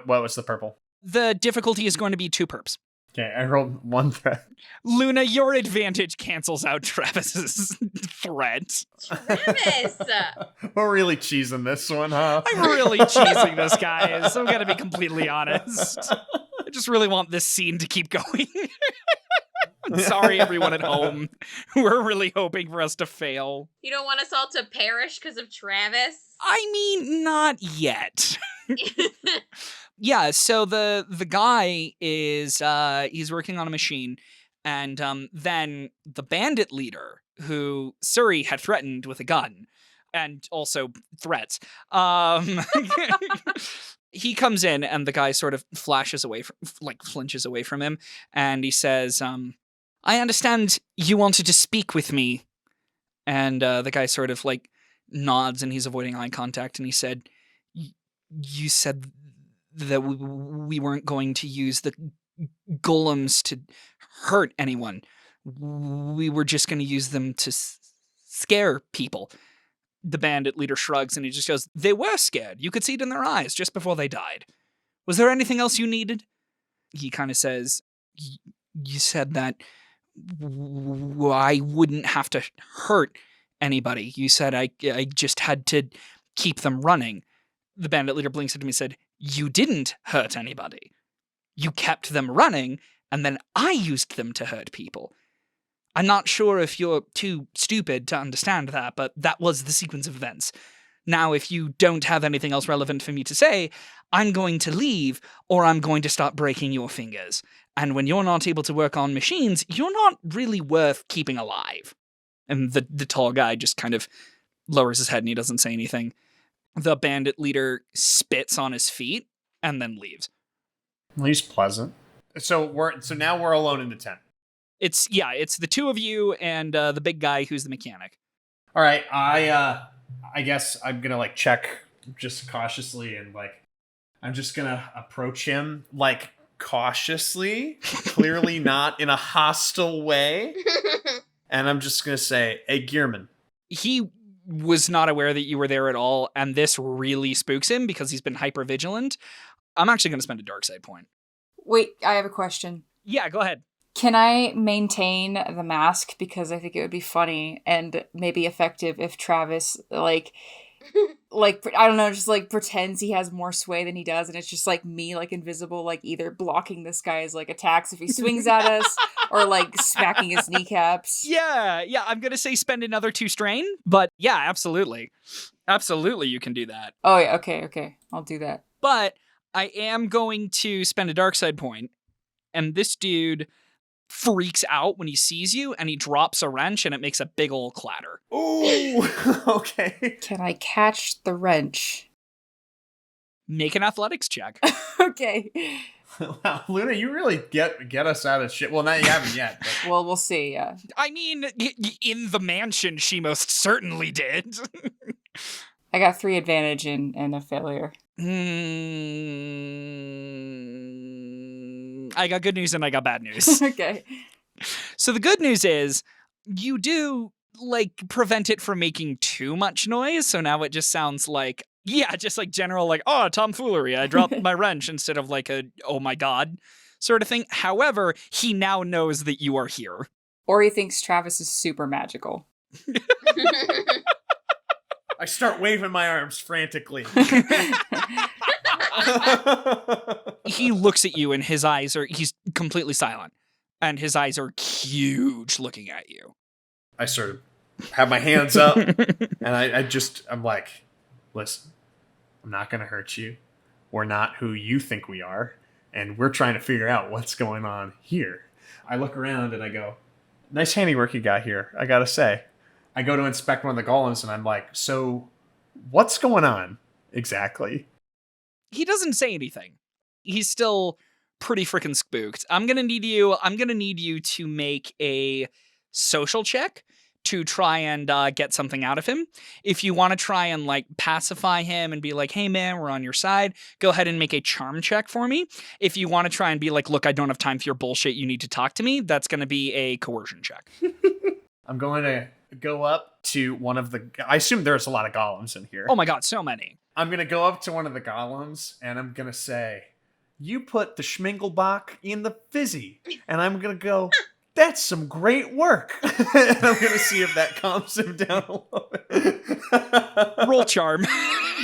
was the purple? The difficulty is going to be 2 perps. Okay, I rolled 1 threat. Luna, your advantage cancels out Travis's threat. Travis! We're really cheesing this one, huh? I'm really cheesing this, guys. I'm gonna be completely honest. I just really want this scene to keep going. I'm sorry, everyone at home. We're really hoping for us to fail. You don't want us all to perish because of Travis? I mean, not yet. Yeah, so the guy is he's working on a machine, And then the bandit leader, who Suri had threatened with a gun, and also threats, he comes in, and the guy sort of flinches away from him, and he says, I understand you wanted to speak with me. And the guy sort of like nods, and he's avoiding eye contact, and he said, you said that we weren't going to use the golems to hurt anyone. We were just going to use them to scare people. The bandit leader shrugs, and he just goes, they were scared. You could see it in their eyes just before they died. Was there anything else you needed? He kind of says, you said that I wouldn't have to hurt anybody. You said I just had to keep them running. The bandit leader blinks at me and said, you didn't hurt anybody. You kept them running, and then I used them to hurt people. I'm not sure if you're too stupid to understand that, but that was the sequence of events. Now, if you don't have anything else relevant for me to say, I'm going to leave, or I'm going to start breaking your fingers. And when you're not able to work on machines, you're not really worth keeping alive. And the tall guy just kind of lowers his head and he doesn't say anything. The bandit leader spits on his feet and then leaves. At least pleasant. So now we're alone in the tent. It's the two of you and the big guy who's the mechanic. All right, I guess I'm gonna like check just cautiously, and like I'm just gonna approach him like cautiously, clearly not in a hostile way, and I'm just gonna say, "Hey, Gearman." He was not aware that you were there at all, and this really spooks him because he's been hyper vigilant. I'm actually gonna spend a dark side point. Wait, I have a question. Yeah, go ahead. Can I maintain the mask? Because I think it would be funny and maybe effective if Travis, like, I don't know, just, like, pretends he has more sway than he does, and it's just, like, me, like, invisible, like, either blocking this guy's, like, attacks if he swings at us, or, like, smacking his kneecaps. Yeah, I'm gonna say spend another 2 strain, but yeah, absolutely. Absolutely, you can do that. Oh, yeah, okay, I'll do that. But I am going to spend a dark side point, and this dude freaks out when he sees you, and he drops a wrench, and it makes a big ol' clatter. Ooh, okay. Can I catch the wrench? Make an athletics check. Okay. Wow, Luna, you really get us out of shit. Well, now you haven't yet. But... Well, we'll see, yeah. I mean, in the mansion, she most certainly did. I got 3 advantage and a failure. I got good news and I got bad news. Okay. So the good news is you do, like, prevent it from making too much noise. So now it just sounds like, just like general, like, oh, tomfoolery. I dropped my wrench instead of like a, oh my God sort of thing. However, he now knows that you are here. Or he thinks Travis is super magical. I start waving my arms frantically. He looks at you and he's completely silent. And his eyes are huge looking at you. I sort of have my hands up and I'm like, listen, I'm not going to hurt you. We're not who you think we are. And we're trying to figure out what's going on here. I look around and I go, nice handiwork you got here, I got to say. I go to inspect one of the golems and I'm like, so what's going on exactly? He doesn't say anything. He's still pretty freaking spooked. I'm gonna need you to make a social check to try and get something out of him. If you want to try and like pacify him and be like, hey man, we're on your side, go ahead and make a charm check for me. If you want to try and be like, look, I don't have time for your bullshit, you need to talk to me, that's going to be a coercion check. I'm going to go up to one of the... I assume there's a lot of golems in here. Oh my God, so many. I'm going to go up to one of the golems and I'm going to say, you put the Schmingelbach in the fizzy. And I'm going to go, that's some great work. And I'm going to see if that calms him down a little bit. Roll charm.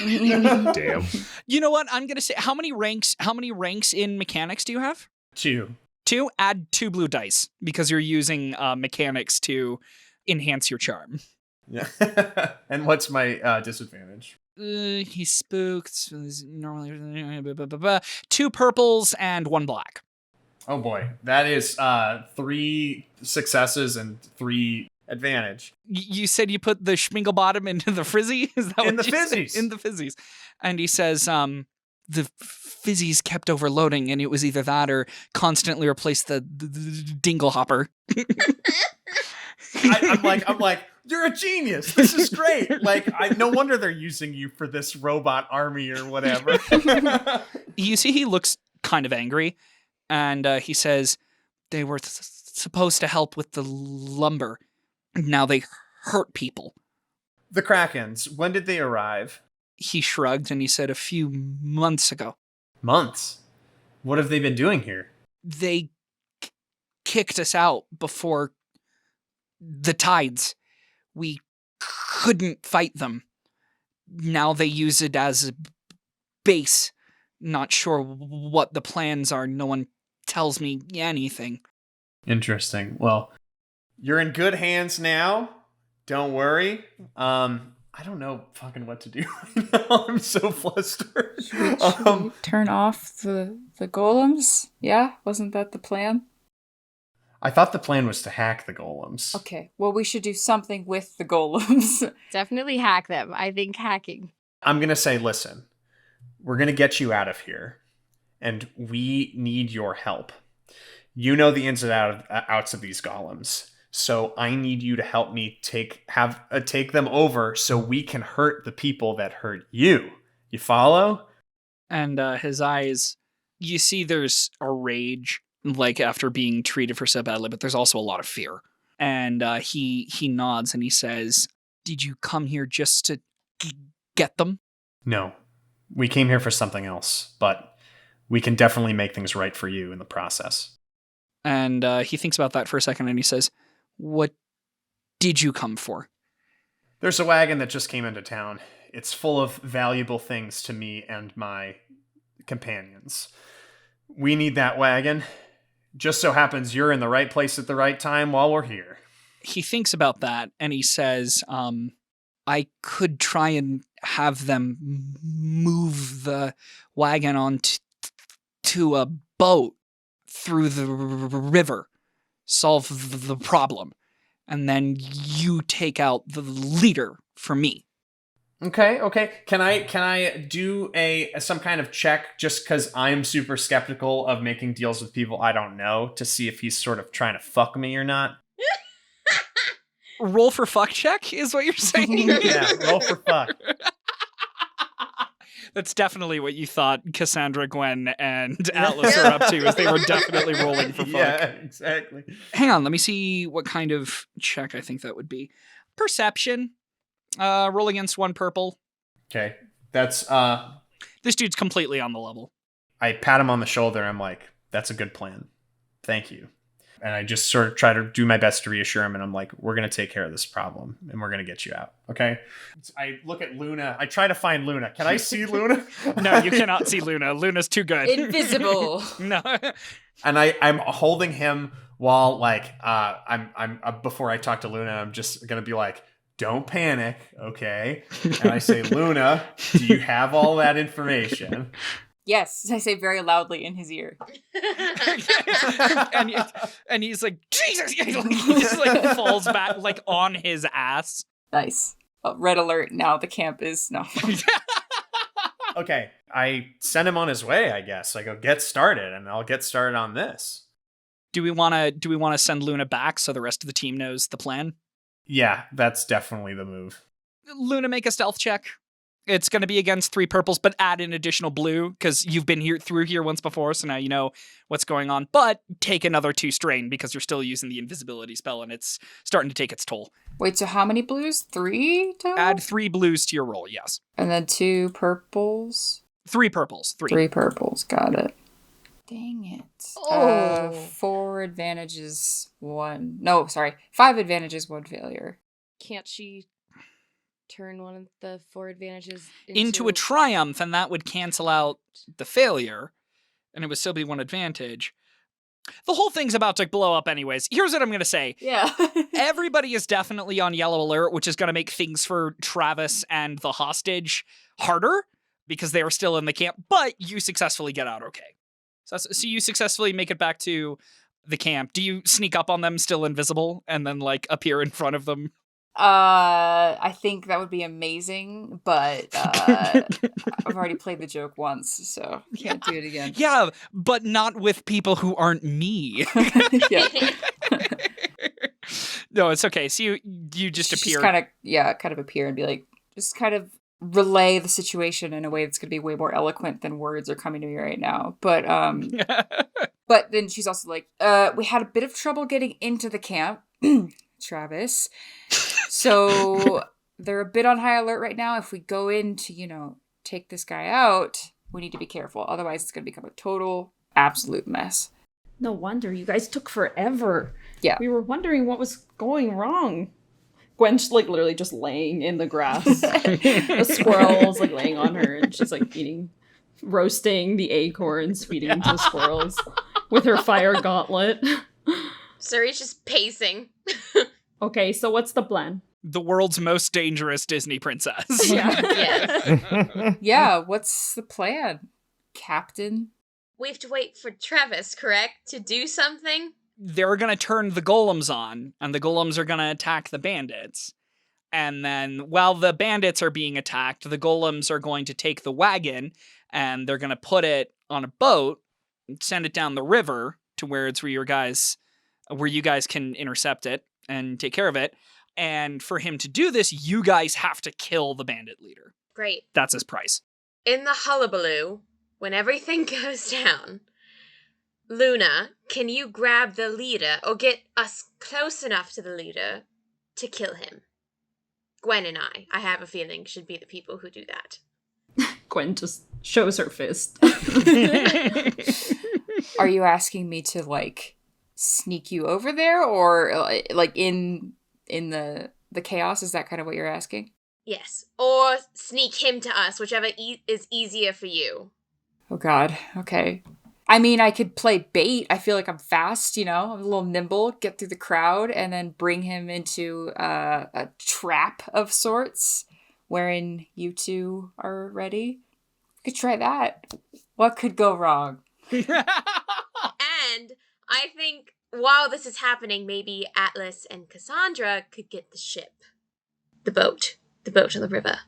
Damn. You know what? I'm going to say, how many ranks in mechanics do you have? 2. 2? Add 2 blue dice because you're using mechanics to enhance your charm. Yeah. And what's my disadvantage? He's spooked. Normally 2 purples and 1 black. Oh boy, that is 3 successes and 3 advantage. You said you put the schmingle bottom into the frizzy? Is that In what the you said? fizzies. In the fizzies. And he says, the fizzies kept overloading, and it was either that or constantly replace the dingle hopper. I'm like, you're a genius. This is great. Like, no wonder they're using you for this robot army or whatever. You see, he looks kind of angry, and he says they were supposed to help with the lumber. Now they hurt people. The Krakens, when did they arrive? He shrugged and he said a few months ago. Months. What have they been doing here? They kicked us out before the tides. We couldn't fight them. Now they use it as a base. Not sure what the plans are. No one tells me anything. Interesting. Well, you're in good hands now. Don't worry. I don't know fucking what to do right now. I'm so flustered. Should we turn off the golems? Yeah? Wasn't that the plan? I thought the plan was to hack the golems. Okay, well, we should do something with the golems. Definitely hack them. I think hacking. I'm going to say, listen, we're going to get you out of here, and we need your help. You know the ins and outs of these golems, so I need you to help me take them over so we can hurt the people that hurt you. You follow? And his eyes, you see there's a rage, like after being treated for so badly, but there's also a lot of fear. And he nods and he says, did you come here just to get them? No. We came here for something else, but we can definitely make things right for you in the process. And he thinks about that for a second and he says, what did you come for? There's a wagon that just came into town. It's full of valuable things to me and my companions. We need that wagon. Just so happens you're in the right place at the right time while we're here. He thinks about that and he says, I could try and have them move the wagon on to a boat through the river, solve the problem, and then you take out the leader for me. Okay. Can I do some kind of check just because I'm super skeptical of making deals with people I don't know to see if he's sort of trying to fuck me or not? Roll for fuck check is what you're saying? Yeah, roll for fuck. That's definitely what you thought Cassandra, Gwen, and Atlas are up to, is they were definitely rolling for fuck. Yeah, exactly. Hang on, let me see what kind of check I think that would be. Perception. Roll against 1 purple. Okay. That's This dude's completely on the level. I pat him on the shoulder and I'm like, that's a good plan. Thank you. And I just sort of try to do my best to reassure him and I'm like, we're going to take care of this problem and we're going to get you out. Okay. I look at Luna. I try to find Luna. Can I see Luna? No, you cannot see Luna. Luna's too good. Invisible. No. And I'm holding him while like I'm before I talk to Luna, I'm just going to be like, don't panic, okay? And I say, Luna, do you have all that information? Yes, I say very loudly in his ear. and he's like, Jesus! He just like falls back like on his ass. Nice. Red alert, now the camp is... No. Okay, I send him on his way, I guess. I go, get started, and I'll get started on this. Do we want to send Luna back so the rest of the team knows the plan? Yeah, that's definitely the move. Luna, make a stealth check. It's going to be against 3 purples, but add an additional blue because you've been through here once before, so now you know what's going on. But take another 2 strain because you're still using the invisibility spell and it's starting to take its toll. Wait, so how many blues? 3 total? Add 3 blues to your roll, yes. And then 2 purples? 3 purples. 3 purples, got it. Dang it. Oh. 4 advantages, 1... No, sorry. 5 advantages, 1 failure. Can't she turn one of the 4 advantages into a triumph, and that would cancel out the failure, and it would still be 1 advantage. The whole thing's about to blow up anyways. Here's what I'm going to say. Yeah. Everybody is definitely on yellow alert, which is going to make things for Travis and the hostage harder because they are still in the camp, but you successfully get out okay. So you successfully make it back to the camp. Do you sneak up on them still invisible and then like appear in front of them? I think that would be amazing, but I've already played the joke once, so can't do it again. Yeah, but not with people who aren't me. Yeah. No, it's okay. So you just appear. kind of appear and be like, just kind of relay the situation in a way that's going to be way more eloquent than words are coming to me right now. But but then she's also like, we had a bit of trouble getting into the camp, Travis. So they're a bit on high alert right now. If we go in to, take this guy out, we need to be careful. Otherwise, it's going to become a total, absolute mess. No wonder you guys took forever. Yeah. We were wondering what was going wrong. Gwen's like literally just laying in the grass. A squirrel's like laying on her and she's like roasting the acorns, feeding them to the squirrels with her fire gauntlet. Suri's just pacing. Okay, so what's the plan? The world's most dangerous Disney princess. Yeah. Yes. Yeah, what's the plan, Captain? We have to wait for Travis, correct? To do something? They're going to turn the golems on, and the golems are going to attack the bandits. And then while the bandits are being attacked, the golems are going to take the wagon, and they're going to put it on a boat, and send it down the river to where it's where you guys can intercept it and take care of it. And for him to do this, you guys have to kill the bandit leader. Great. That's his price. In the hullabaloo, when everything goes down, Luna, can you grab the leader or get us close enough to the leader to kill him? Gwen and I have a feeling, should be the people who do that. Gwen just shows her fist. Are you asking me to, sneak you over there? Or, in the chaos? Is that kind of what you're asking? Yes. Or sneak him to us, whichever is easier for you. Oh, God. Okay. I mean, I could play bait. I feel like I'm fast, I'm a little nimble, get through the crowd, and then bring him into a trap of sorts, wherein you two are ready. We could try that. What could go wrong? And I think while this is happening, maybe Atlas and Cassandra could get the ship. The boat on the river.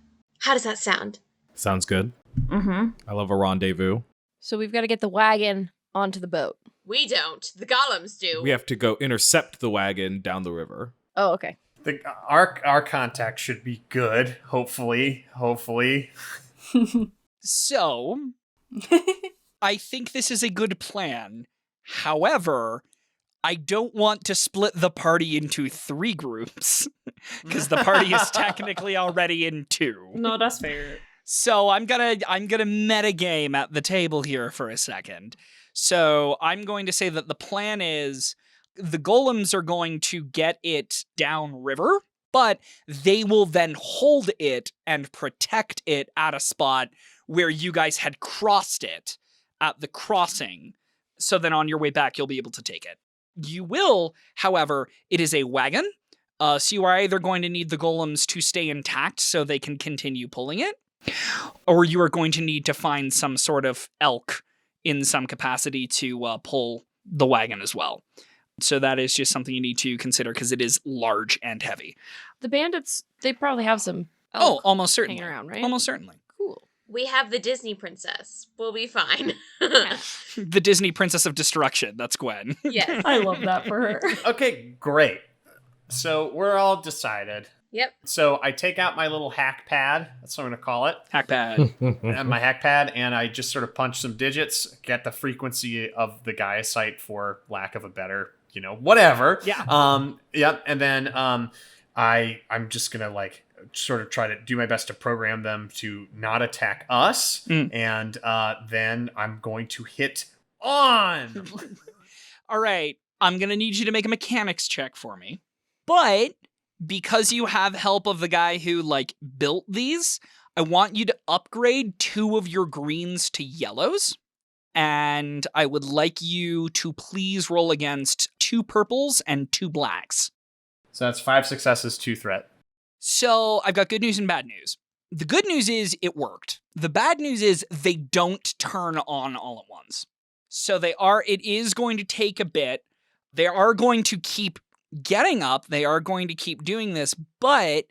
How does that sound? Sounds good. Mm-hmm. I love a rendezvous. So we've got to get the wagon onto the boat. We don't. The golems do. We have to go intercept the wagon down the river. Oh, okay. Our contact should be good. Hopefully. So, I think this is a good plan. However, I don't want to split the party into 3 groups, because the party is technically already in 2. No, that's fair. So I'm gonna metagame at the table here for a second. So I'm going to say that the plan is the golems are going to get it downriver, but they will then hold it and protect it at a spot where you guys had crossed it at the crossing. So then on your way back, you'll be able to take it. You will, however, it is a wagon. So you are either going to need the golems to stay intact so they can continue pulling it, or you are going to need to find some sort of elk in some capacity to pull the wagon as well. So that is just something you need to consider because it is large and heavy. The bandits, they probably have some elk Almost certainly. hanging around, right? Almost certainly. Cool. We have the Disney princess. We'll be fine. The Disney Princess of Destruction. That's Gwen. Yes. I love that for her. Okay, great. So we're all decided. Yep. So I take out my little hack pad. That's what I'm going to call it. Hackpad. And my hack pad, and I just sort of punch some digits, get the frequency of the Gaia site for lack of a better, whatever. Yeah. Yep. And then I'm just going to sort of try to do my best to program them to not attack us. And then I'm going to hit on. All right. I'm going to need you to make a mechanics check for me. But because you have help of the guy who built these, I want you to upgrade 2 of your greens to yellows. And I would like you to please roll against 2 purples and 2 blacks. So that's 5 successes, 2 threat. So I've got good news and bad news. The good news is it worked. The bad news is they don't turn on all at once. So it is going to take a bit. They are going to keep getting up. They are going to keep doing this, but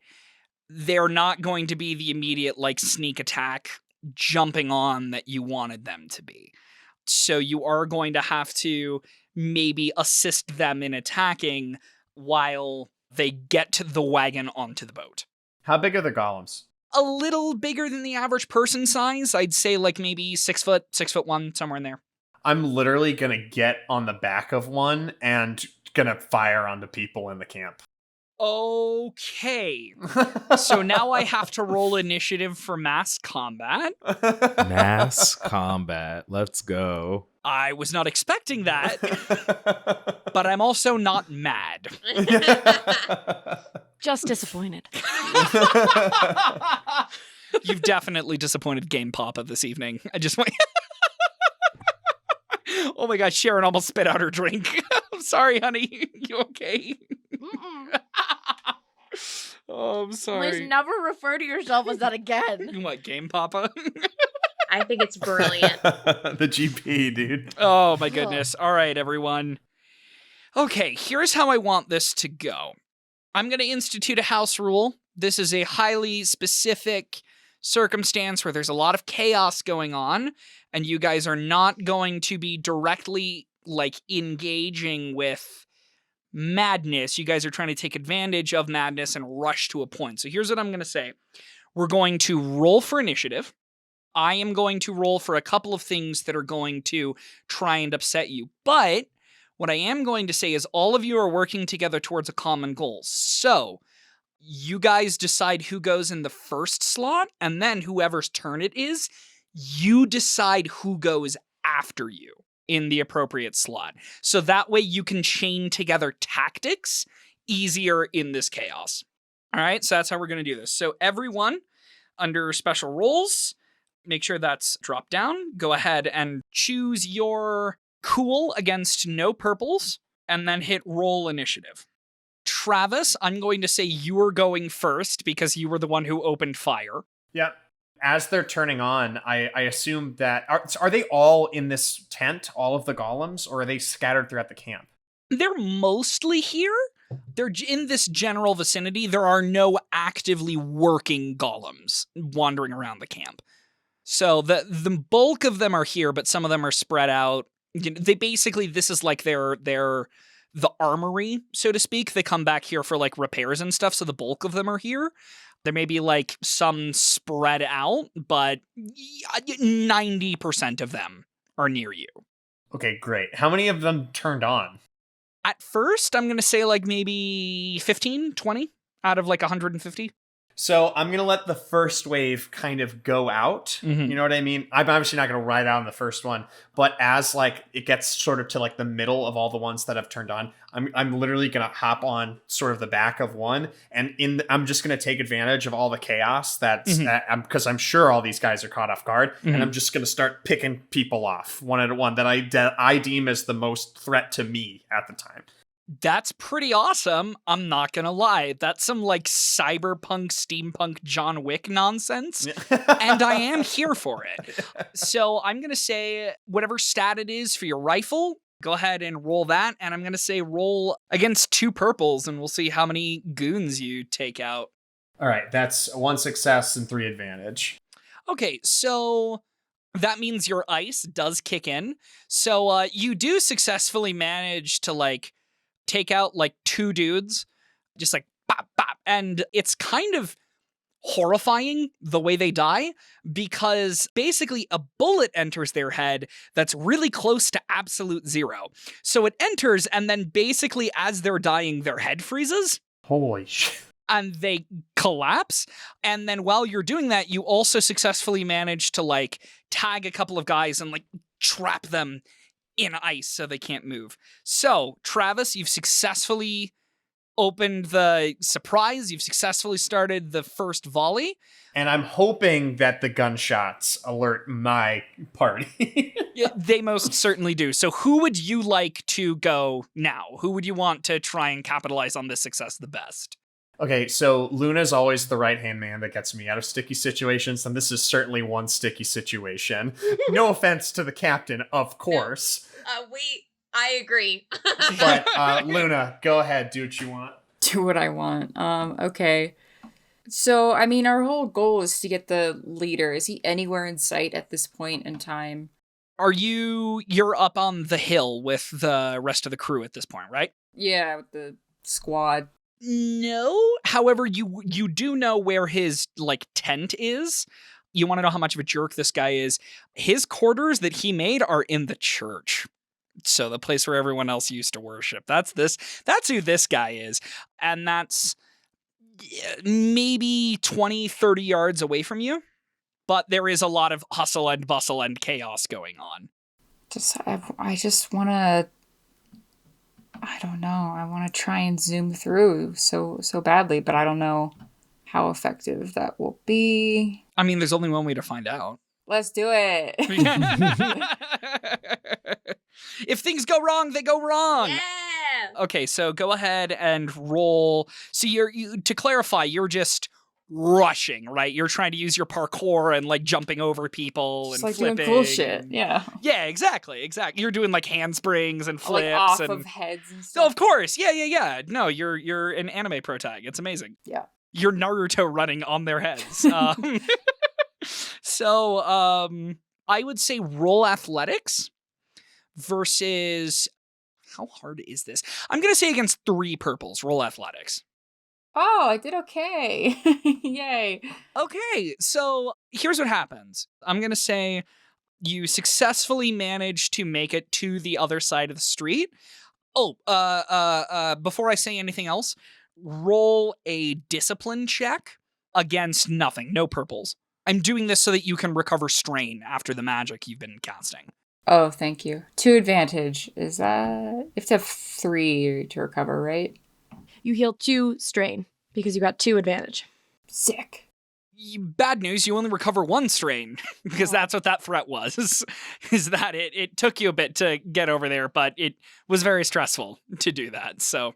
they're not going to be the immediate like sneak attack jumping on that you wanted them to be. So you are going to have to maybe assist them in attacking while they get to the wagon onto the boat. How big are the golems? A little bigger than the average person size. I'd say like maybe 6 foot, 6'1", somewhere in there. I'm literally going to get on the back of one and going to fire onto people in the camp. Okay. So now I have to roll initiative for mass combat. Mass combat. Let's go. I was not expecting that, but I'm also not mad. Just disappointed. You've definitely disappointed Game Papa this evening. I just went... Oh my god, Sharon almost spit out her drink. I'm sorry, honey. You okay? Oh, I'm sorry. Please never refer to yourself as that again. What, Game Papa? I think it's brilliant. The GP, dude. Oh my goodness. All right, everyone. Okay, here's how I want this to go. I'm going to institute a house rule. This is a highly specific circumstance where there's a lot of chaos going on, and you guys are not going to be directly, like, engaging with madness. You guys are trying to take advantage of madness and rush to a point. So here's what I'm going to say. We're going to roll for initiative. I am going to roll for a couple of things that are going to try and upset you. But what I am going to say is all of you are working together towards a common goal. So you guys decide who goes in the first slot, and then whoever's turn it is, you decide who goes after you in the appropriate slot. So that way you can chain together tactics easier in this chaos. All right, so that's how we're going to do this. So everyone, under special roles, make sure that's dropped down. Go ahead and choose your cool against no purples, and then hit roll initiative. Travis, I'm going to say you are going first because you were the one who opened fire. Yep. As they're turning on, I assume that... Are they all in this tent, all of the golems, or are they scattered throughout the camp? They're mostly here. They're in this general vicinity. There are no actively working golems wandering around the camp. So the bulk of them are here, but some of them are spread out. They basically, this is like the armory, so to speak. They come back here for like repairs and stuff, so the bulk of them are here. There may be like some spread out, but 90% of them are near you. Okay, great. How many of them turned on? At first, I'm going to say like maybe 15, 20 out of like 150. So I'm going to let the first wave kind of go out. Mm-hmm. You know what I mean? I'm obviously not going to ride out on the first one, but as like it gets sort of to like the middle of all the ones that have turned on, I'm literally going to hop on sort of the back of one, and I'm just going to take advantage of all the chaos that's because I'm sure all these guys are caught off guard, and I'm just going to start picking people off one at a one that I deem as the most threat to me at the time. That's pretty awesome. I'm not gonna lie. That's some like cyberpunk, steampunk John Wick nonsense. And I am here for it. So I'm gonna say whatever stat it is for your rifle, go ahead and roll that. And I'm gonna say roll against 2 purples, and we'll see how many goons you take out. All right, that's 1 success and 3 advantage. Okay, so that means your ice does kick in. So you do successfully manage to like take out like 2 dudes, just like bop, bop. And it's kind of horrifying the way they die, because basically a bullet enters their head that's really close to absolute zero. So it enters, and then basically as they're dying, their head freezes. Holy shit. And they collapse. And then while you're doing that, you also successfully manage to like tag a couple of guys and like trap them in ice so they can't move. So, Travis, you've successfully opened the surprise. You've successfully started the first volley. And I'm hoping that the gunshots alert my party. Yeah, they most certainly do. So who would you like to go now? Who would you want to try and capitalize on this success the best? Okay, so Luna's always the right-hand man that gets me out of sticky situations, and this is certainly one sticky situation. No offense to the captain, of course. I agree. But Luna, go ahead, do what you want. Do what I want. Okay. So, I mean, our whole goal is to get the leader. Is he anywhere in sight at this point in time? You're up on the hill with the rest of the crew at this point, right? Yeah, with the squad. No. However, you do know where his, tent is. You want to know how much of a jerk this guy is. His quarters that he made are in the church. So the place where everyone else used to worship. That's who this guy is. And that's maybe 20, 30 yards away from you. But there is a lot of hustle and bustle and chaos going on. I just want to... I don't know. I want to try and zoom through so badly, but I don't know how effective that will be. I mean, there's only one way to find out. Let's do it. If things go wrong, they go wrong. Yeah. Okay, so go ahead and roll. So to clarify, you're just rushing, right? You're trying to use your parkour and jumping over people Just and flipping. doing cool shit. Yeah. Yeah, exactly. You're doing handsprings and flips off and of heads and So stuff. of course, yeah. No, you're an anime protag. It's amazing. Yeah. You're Naruto running on their heads. So I would say roll athletics versus how hard is this? I'm gonna say against 3 purples. Roll athletics. Oh, I did okay. Yay. Okay, so here's what happens. I'm gonna say you successfully managed to make it to the other side of the street. Oh, before I say anything else, roll a discipline check against nothing, no purples. I'm doing this so that you can recover strain after the magic you've been casting. Oh, thank you. 2 advantage. Is that... You have to have 3 to recover, right? You heal 2 strain because you got 2 advantage. Sick. Bad news, you only recover 1 strain because that's what that threat was. Is that it took you a bit to get over there, but it was very stressful to do that. So,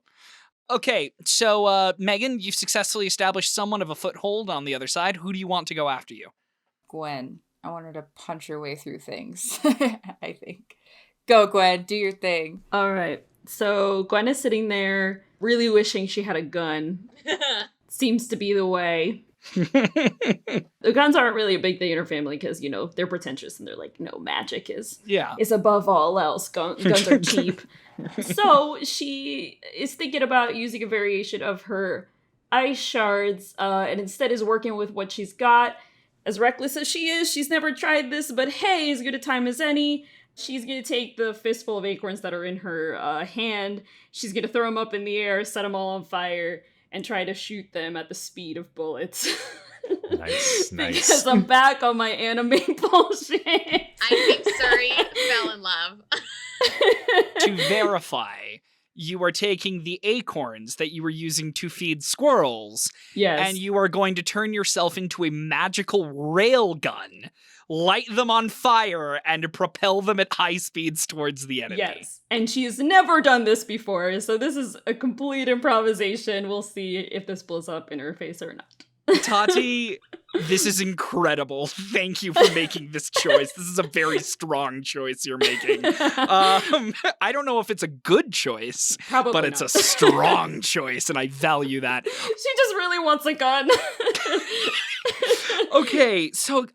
okay, so Megan, you've successfully established somewhat of a foothold on the other side. Who do you want to go after you? Gwen. I want her to punch her way through things, I think. Go, Gwen. Do your thing. All right. So Gwen is sitting there, really wishing she had a gun. Seems to be the way. The guns aren't really a big thing in her family because, they're pretentious and they're like, no, magic is above all else. Guns are cheap. So she is thinking about using a variation of her ice shards and instead is working with what she's got. As reckless as she is, she's never tried this, but hey, as good a time as any. She's going to take the fistful of acorns that are in her hand. She's going to throw them up in the air, set them all on fire, and try to shoot them at the speed of bullets. Nice. Because I'm back on my anime bullshit. I think Suri fell in love. To verify, you are taking the acorns that you were using to feed squirrels, Yes. and you are going to turn yourself into a magical rail gun, light them on fire, and propel them at high speeds towards the enemy. Yes. And she's never done this before, so this is a complete improvisation. We'll see if this blows up in her face or not. Tati, this is incredible. Thank you for making this choice. This is a very strong choice you're making. I don't know if it's a good choice, Probably but it's not. a strong choice, and I value that. She just really wants a gun. Okay, so,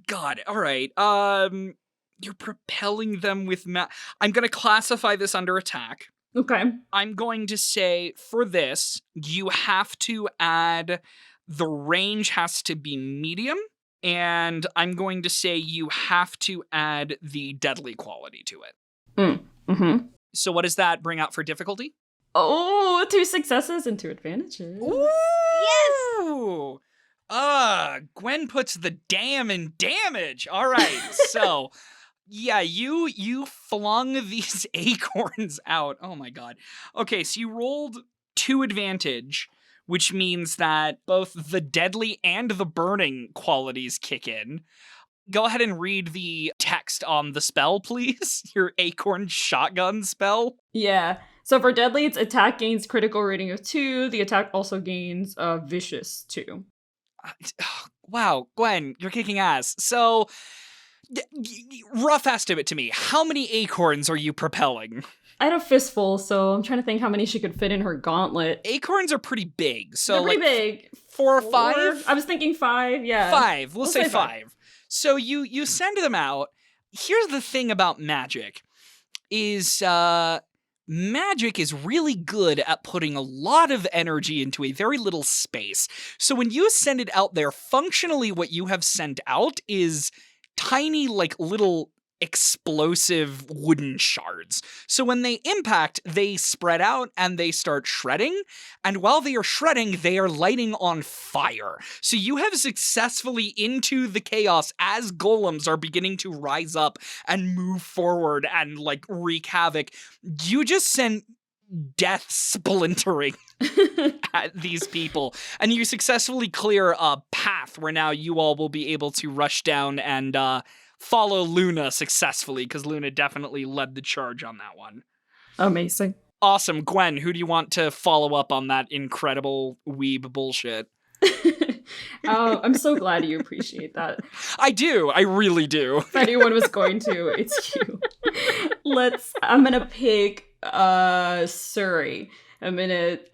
God, all right. You're propelling them with I'm going to classify this under attack. Okay. I'm going to say, for this, you have to add... The range has to be medium, and I'm going to say you have to add the deadly quality to it. Mm-hmm. So what does that bring out for difficulty? Oh, 2 successes and 2 advantages. Ooh! Yes! Gwen puts the damn in damage. All right, so... Yeah, you flung these acorns out. Oh my god. Okay, so you rolled 2 advantage, which means that both the deadly and the burning qualities kick in. Go ahead and read the text on the spell, please. Your acorn shotgun spell. Yeah. So for deadly, its attack gains critical rating of 2. The attack also gains vicious 2. Wow, Gwen, you're kicking ass. So, rough estimate to me, how many acorns are you propelling? I had a fistful, so I'm trying to think how many she could fit in her gauntlet. Acorns are pretty big, so They're pretty big. 4 or 5? I was thinking 5, yeah. 5, we'll say 5. So you send them out. Here's the thing about magic, is magic is really good at putting a lot of energy into a very little space. So when you send it out there, functionally what you have sent out is tiny, like, little explosive wooden shards. So when they impact, they spread out and they start shredding. And while they are shredding, they are lighting on fire. So you have successfully, into the chaos, as golems are beginning to rise up and move forward and, like, wreak havoc, you just send death splintering at these people. And you successfully clear a path where now you all will be able to rush down and follow Luna successfully, because Luna definitely led the charge on that one. Amazing. Awesome. Gwen, who do you want to follow up on that incredible weeb bullshit? I'm so glad you appreciate that. I do. I really do. If anyone was going to, it's you. I'm gonna pick Suri.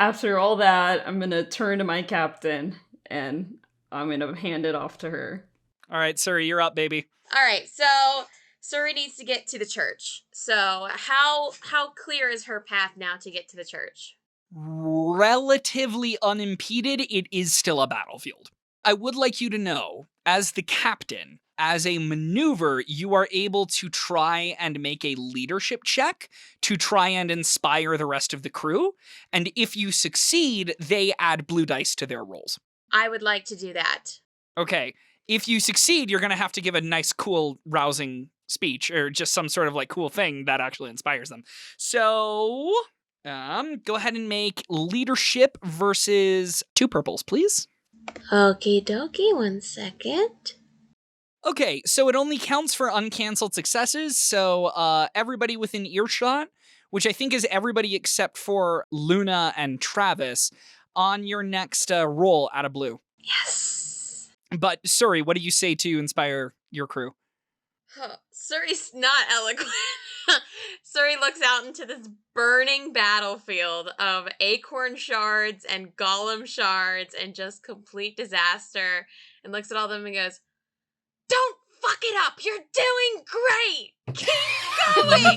After all that, I'm gonna turn to my captain and I'm gonna hand it off to her. All right, Suri, you're up, baby. All right, so Suri needs to get to the church. So how clear is her path now to get to the church? Relatively unimpeded. It is still a battlefield. I would like you to know, as the captain, as a maneuver, you are able to try and make a leadership check to try and inspire the rest of the crew. And if you succeed, they add blue dice to their rolls. I would like to do that. Okay. If you succeed, you're going to have to give a nice, cool, rousing speech, or just some sort of, like, cool thing that actually inspires them. So, go ahead and make leadership versus 2 purples, please. Okie dokie, 1 second. Okay, so it only counts for uncanceled successes, so everybody within earshot, which I think is everybody except for Luna and Travis, on your next roll out of blue. Yes. But, Suri, what do you say to inspire your crew? Suri's not eloquent. Suri looks out into this burning battlefield of acorn shards and golem shards and just complete disaster, and looks at all of them and goes, "Don't fuck it up! You're doing great! Keep going!"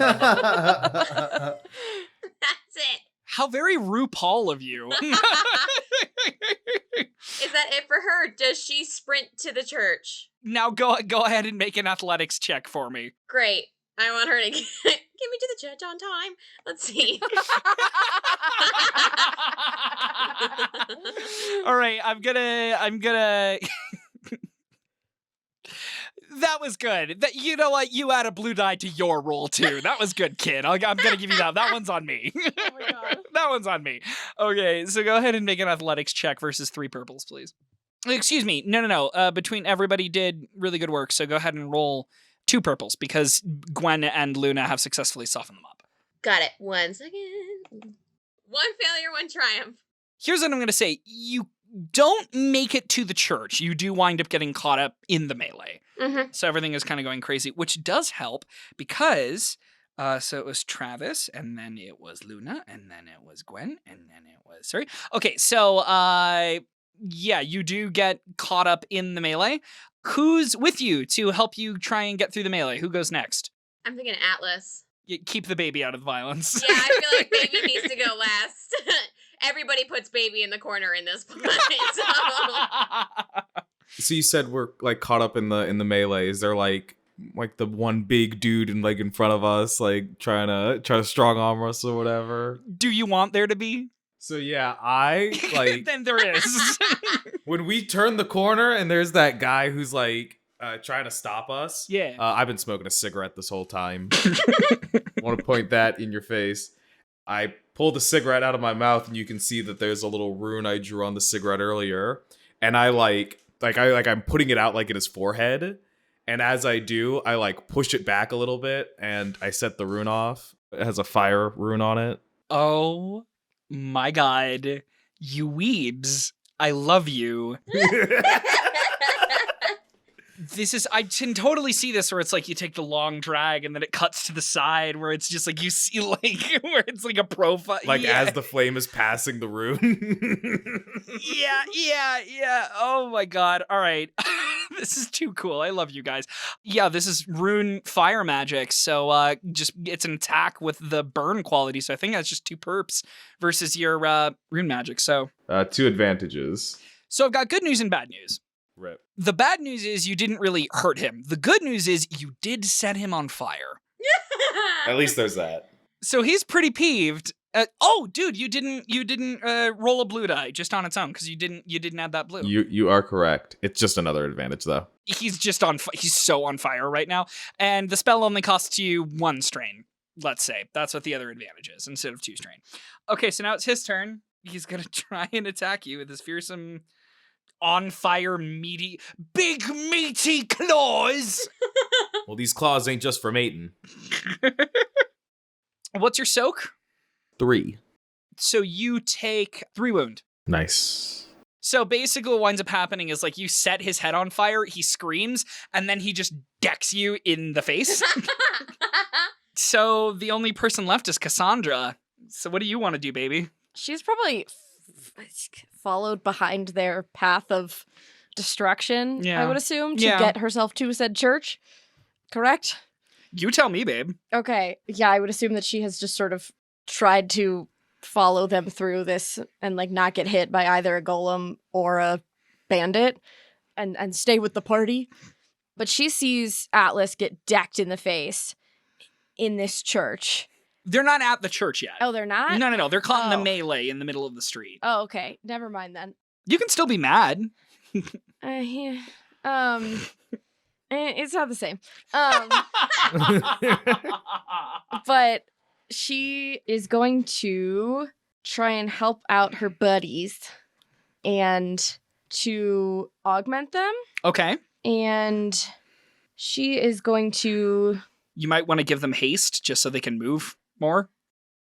That's it. How very RuPaul of you. Is that it for her? Does she sprint to the church? Now go ahead and make an athletics check for me. Great. I want her to get me to the church on time. Let's see. All right, I'm gonna That was good. You know what? You add a blue die to your roll too. That was good, kid. I'm gonna give you that. That one's on me. Oh my god. That one's on me. Okay, so go ahead and make an athletics check versus 3 purples, please. Excuse me. No. Between everybody did really good work, so go ahead and roll 2 purples, because Gwen and Luna have successfully softened them up. Got it. 1 second. 1 failure, 1 triumph. Here's what I'm going to say. You don't make it to the church. You do wind up getting caught up in the melee. Mm-hmm. So everything is kind of going crazy, which does help because, so it was Travis, and then it was Luna, and then it was Gwen, and then it was, sorry. Okay, so, yeah, you do get caught up in the melee. Who's with you to help you try and get through the melee? Who goes next? I'm thinking Atlas. Keep the baby out of the violence. Yeah, I feel like baby needs to go last. Everybody puts baby in the corner in this point. So you said we're like caught up in the melee. Is there like the one big dude in front of us, like trying to strong arm us or whatever? Do you want there to be? So yeah, I like Then there is. when we turn the corner and there's that guy who's like trying to stop us. Yeah. I've been smoking a cigarette this whole time. Want to point that in your face. I pull the cigarette out of my mouth and you can see that there's a little rune I drew on the cigarette earlier, and I I'm putting it out like in his forehead, and as I do, I like push it back a little bit and I set the rune off. It has a fire rune on it. Oh my god. You weebs. I love you. I can totally see this where it's like you take the long drag and then it cuts to the side where it's just like you see like where it's like a profile. Like yeah. as the flame is passing the room. Yeah. Oh my god. All right. This is too cool. I love you guys. Yeah, this is rune fire magic. So just it's an attack with the burn quality. So I think that's just 2 perps versus your rune magic. So 2 advantages. So I've got good news and bad news. Rip. The bad news is you didn't really hurt him. The good news is you did set him on fire. At least there's that. So he's pretty peeved. Dude, you didn't roll a blue die just on its own because you didn't add that blue. You are correct. It's just another advantage though. He's just he's so on fire right now, and the spell only costs you 1 strain. Let's say that's what the other advantage is instead of 2 strain. Okay, so now it's his turn. He's gonna try and attack you with his fearsome, on fire, big meaty claws. Well, these claws ain't just for mating. What's your soak? 3. So you take 3 wound. Nice. So basically what winds up happening is like you set his head on fire, he screams, and then he just decks you in the face. So the only person left is Cassandra. So what do you want to do, baby? She's probably followed behind their path of destruction, Yeah. I would assume, to Yeah. get herself to said church. Correct? You tell me, babe. Okay. Yeah, I would assume that she has just sort of tried to follow them through this and like not get hit by either a golem or a bandit and stay with the party. But she sees Atlas get decked in the face in this church. They're not at the church yet. Oh, they're not? No. They're caught in Oh. the melee in the middle of the street. Oh, okay. Never mind then. You can still be mad. Yeah. It's not the same. But she is going to try and help out her buddies and to augment them. Okay. And she is going to... You might want to give them haste just so they can move more.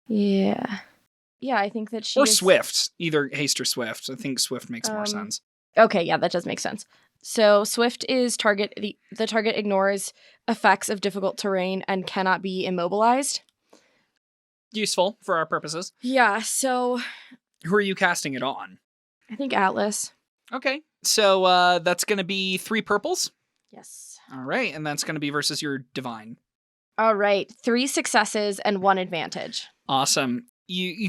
Yeah. Yeah, I think that she Or is... swift. Either haste or swift. I think swift makes more sense. Okay, yeah, that does make sense. So swift is the target ignores effects of difficult terrain and cannot be immobilized. Useful for our purposes. Yeah, so Who are you casting it on? I think Atlas. Okay. So that's going to be 3 purples. Yes. All right. And that's going to be versus your divine. All right, 3 successes and 1 advantage. Awesome.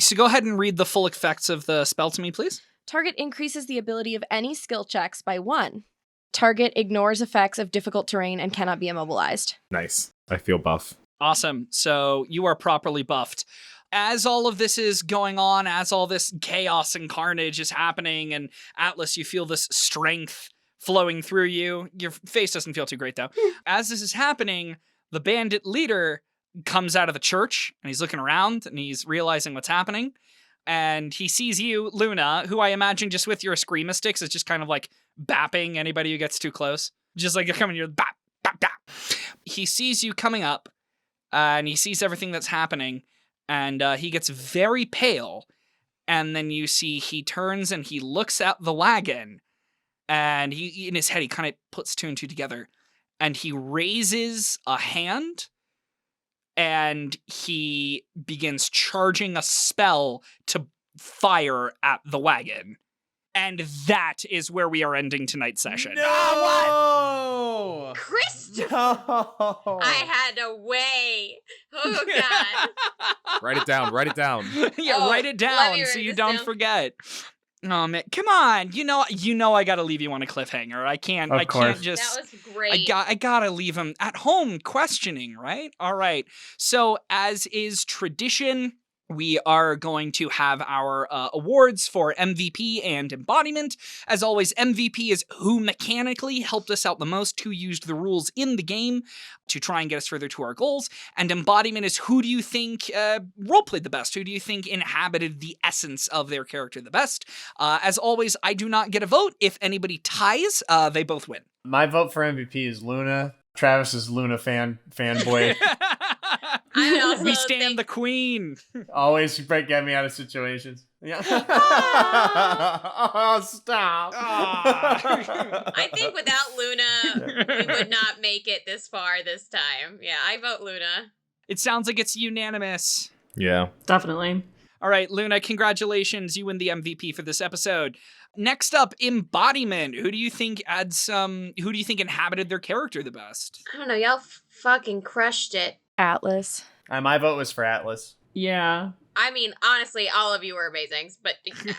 So go ahead and read the full effects of the spell to me, please. Target increases the ability of any skill checks by 1. Target ignores effects of difficult terrain and cannot be immobilized. Nice. I feel buff. Awesome. So you are properly buffed. As all of this is going on, as all this chaos and carnage is happening, and Atlas, you feel this strength flowing through you. Your face doesn't feel too great, though. As this is happening, the bandit leader comes out of the church, and he's looking around, and he's realizing what's happening. And he sees you, Luna, who I imagine just with your Screama sticks is just kind of like bapping anybody who gets too close. Just like you're coming, you're bap, bap, bap. He sees you coming up, and he sees everything that's happening, and he gets very pale. And then you see he turns and he looks at the wagon, and he in his head, he kind of puts 2 and 2 together, and he raises a hand, and he begins charging a spell to fire at the wagon. And that is where we are ending tonight's session. No! Christopher! No! I had to weigh. Oh, God. Write it down. Write it down. Yeah, Oh, write it let down me so write you this don't down. forget. Oh man, come on! You know I gotta leave you on a cliffhanger. I can't. Of I course. can't just. That was great. I gotta leave him at home questioning, right? All right. So, as is tradition, we are going to have our awards for MVP and embodiment. As always, MVP is who mechanically helped us out the most, who used the rules in the game to try and get us further to our goals. And embodiment is who do you think roleplayed the best? Who do you think inhabited the essence of their character the best? As always, I do not get a vote. If anybody ties, they both win. My vote for MVP is Luna. Travis is Luna fanboy. I would also We stand think- the queen. Always get me out of situations. Yeah. Oh, stop. I think without Luna, we would not make it this far this time. Yeah, I vote Luna. It sounds like it's unanimous. Yeah. Definitely. All right, Luna, congratulations. You win the MVP for this episode. Next up, embodiment. Who do you think inhabited their character the best? I don't know. Y'all fucking crushed it. Atlas. My vote was for Atlas. Yeah. I mean, honestly, all of you were amazing, but yeah.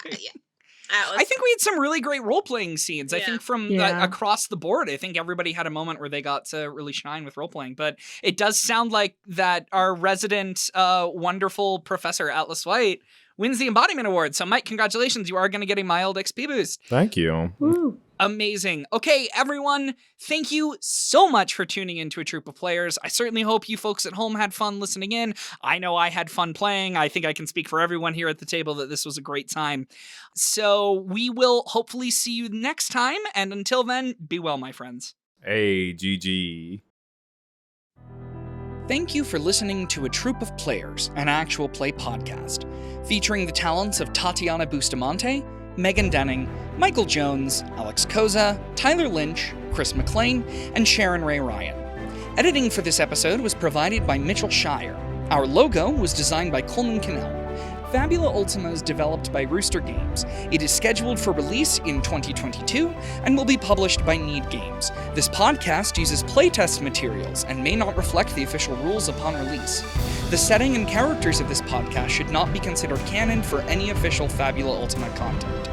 Atlas. I think we had some really great role-playing scenes. I Yeah. think from Yeah. across the board, I think everybody had a moment where they got to really shine with role-playing. But it does sound like that our resident wonderful Professor Atlas White wins the Embodiment Award. So, Mike, congratulations. You are going to get a mild XP boost. Thank you. Woo. Amazing. Okay, everyone, thank you so much for tuning into A Troupe of Players. I certainly hope you folks at home had fun listening in. I know I had fun playing. I think I can speak for everyone here at the table that this was a great time. So we will hopefully see you next time. And until then, be well, my friends. Hey, GG. Thank you for listening to A Troupe of Players, an actual play podcast, featuring the talents of Tatiana Bustamante, Megan Denning, Michael Jones, Alex Koza, Tyler Lynch, Chris Maclean, and Sharon Ray Ryan. Editing for this episode was provided by Mitchel Shire. Our logo was designed by Coleman Connell. Fabula Ultima is developed by Rooster Games. It is scheduled for release in 2022 and will be published by Need Games. This podcast uses playtest materials and may not reflect the official rules upon release. The setting and characters of this podcast should not be considered canon for any official Fabula Ultima content.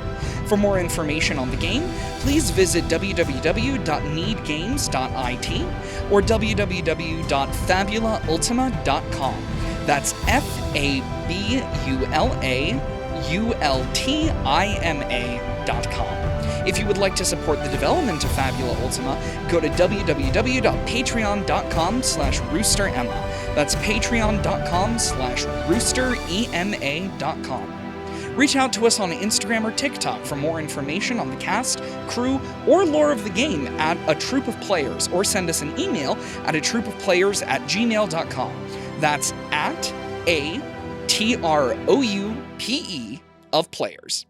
For more information on the game, please visit www.needgames.it or www.fabulaultima.com. That's FABULAULTIMA.com. If you would like to support the development of Fabula Ultima, go to www.patreon.com/roosteremma. That's patreon.com/roosterema.com. Reach out to us on Instagram or TikTok for more information on the cast, crew, or lore of the game at A Troupe of Players, or send us an email at atroupeofplayers@gmail.com. That's at ATROUPE of Players.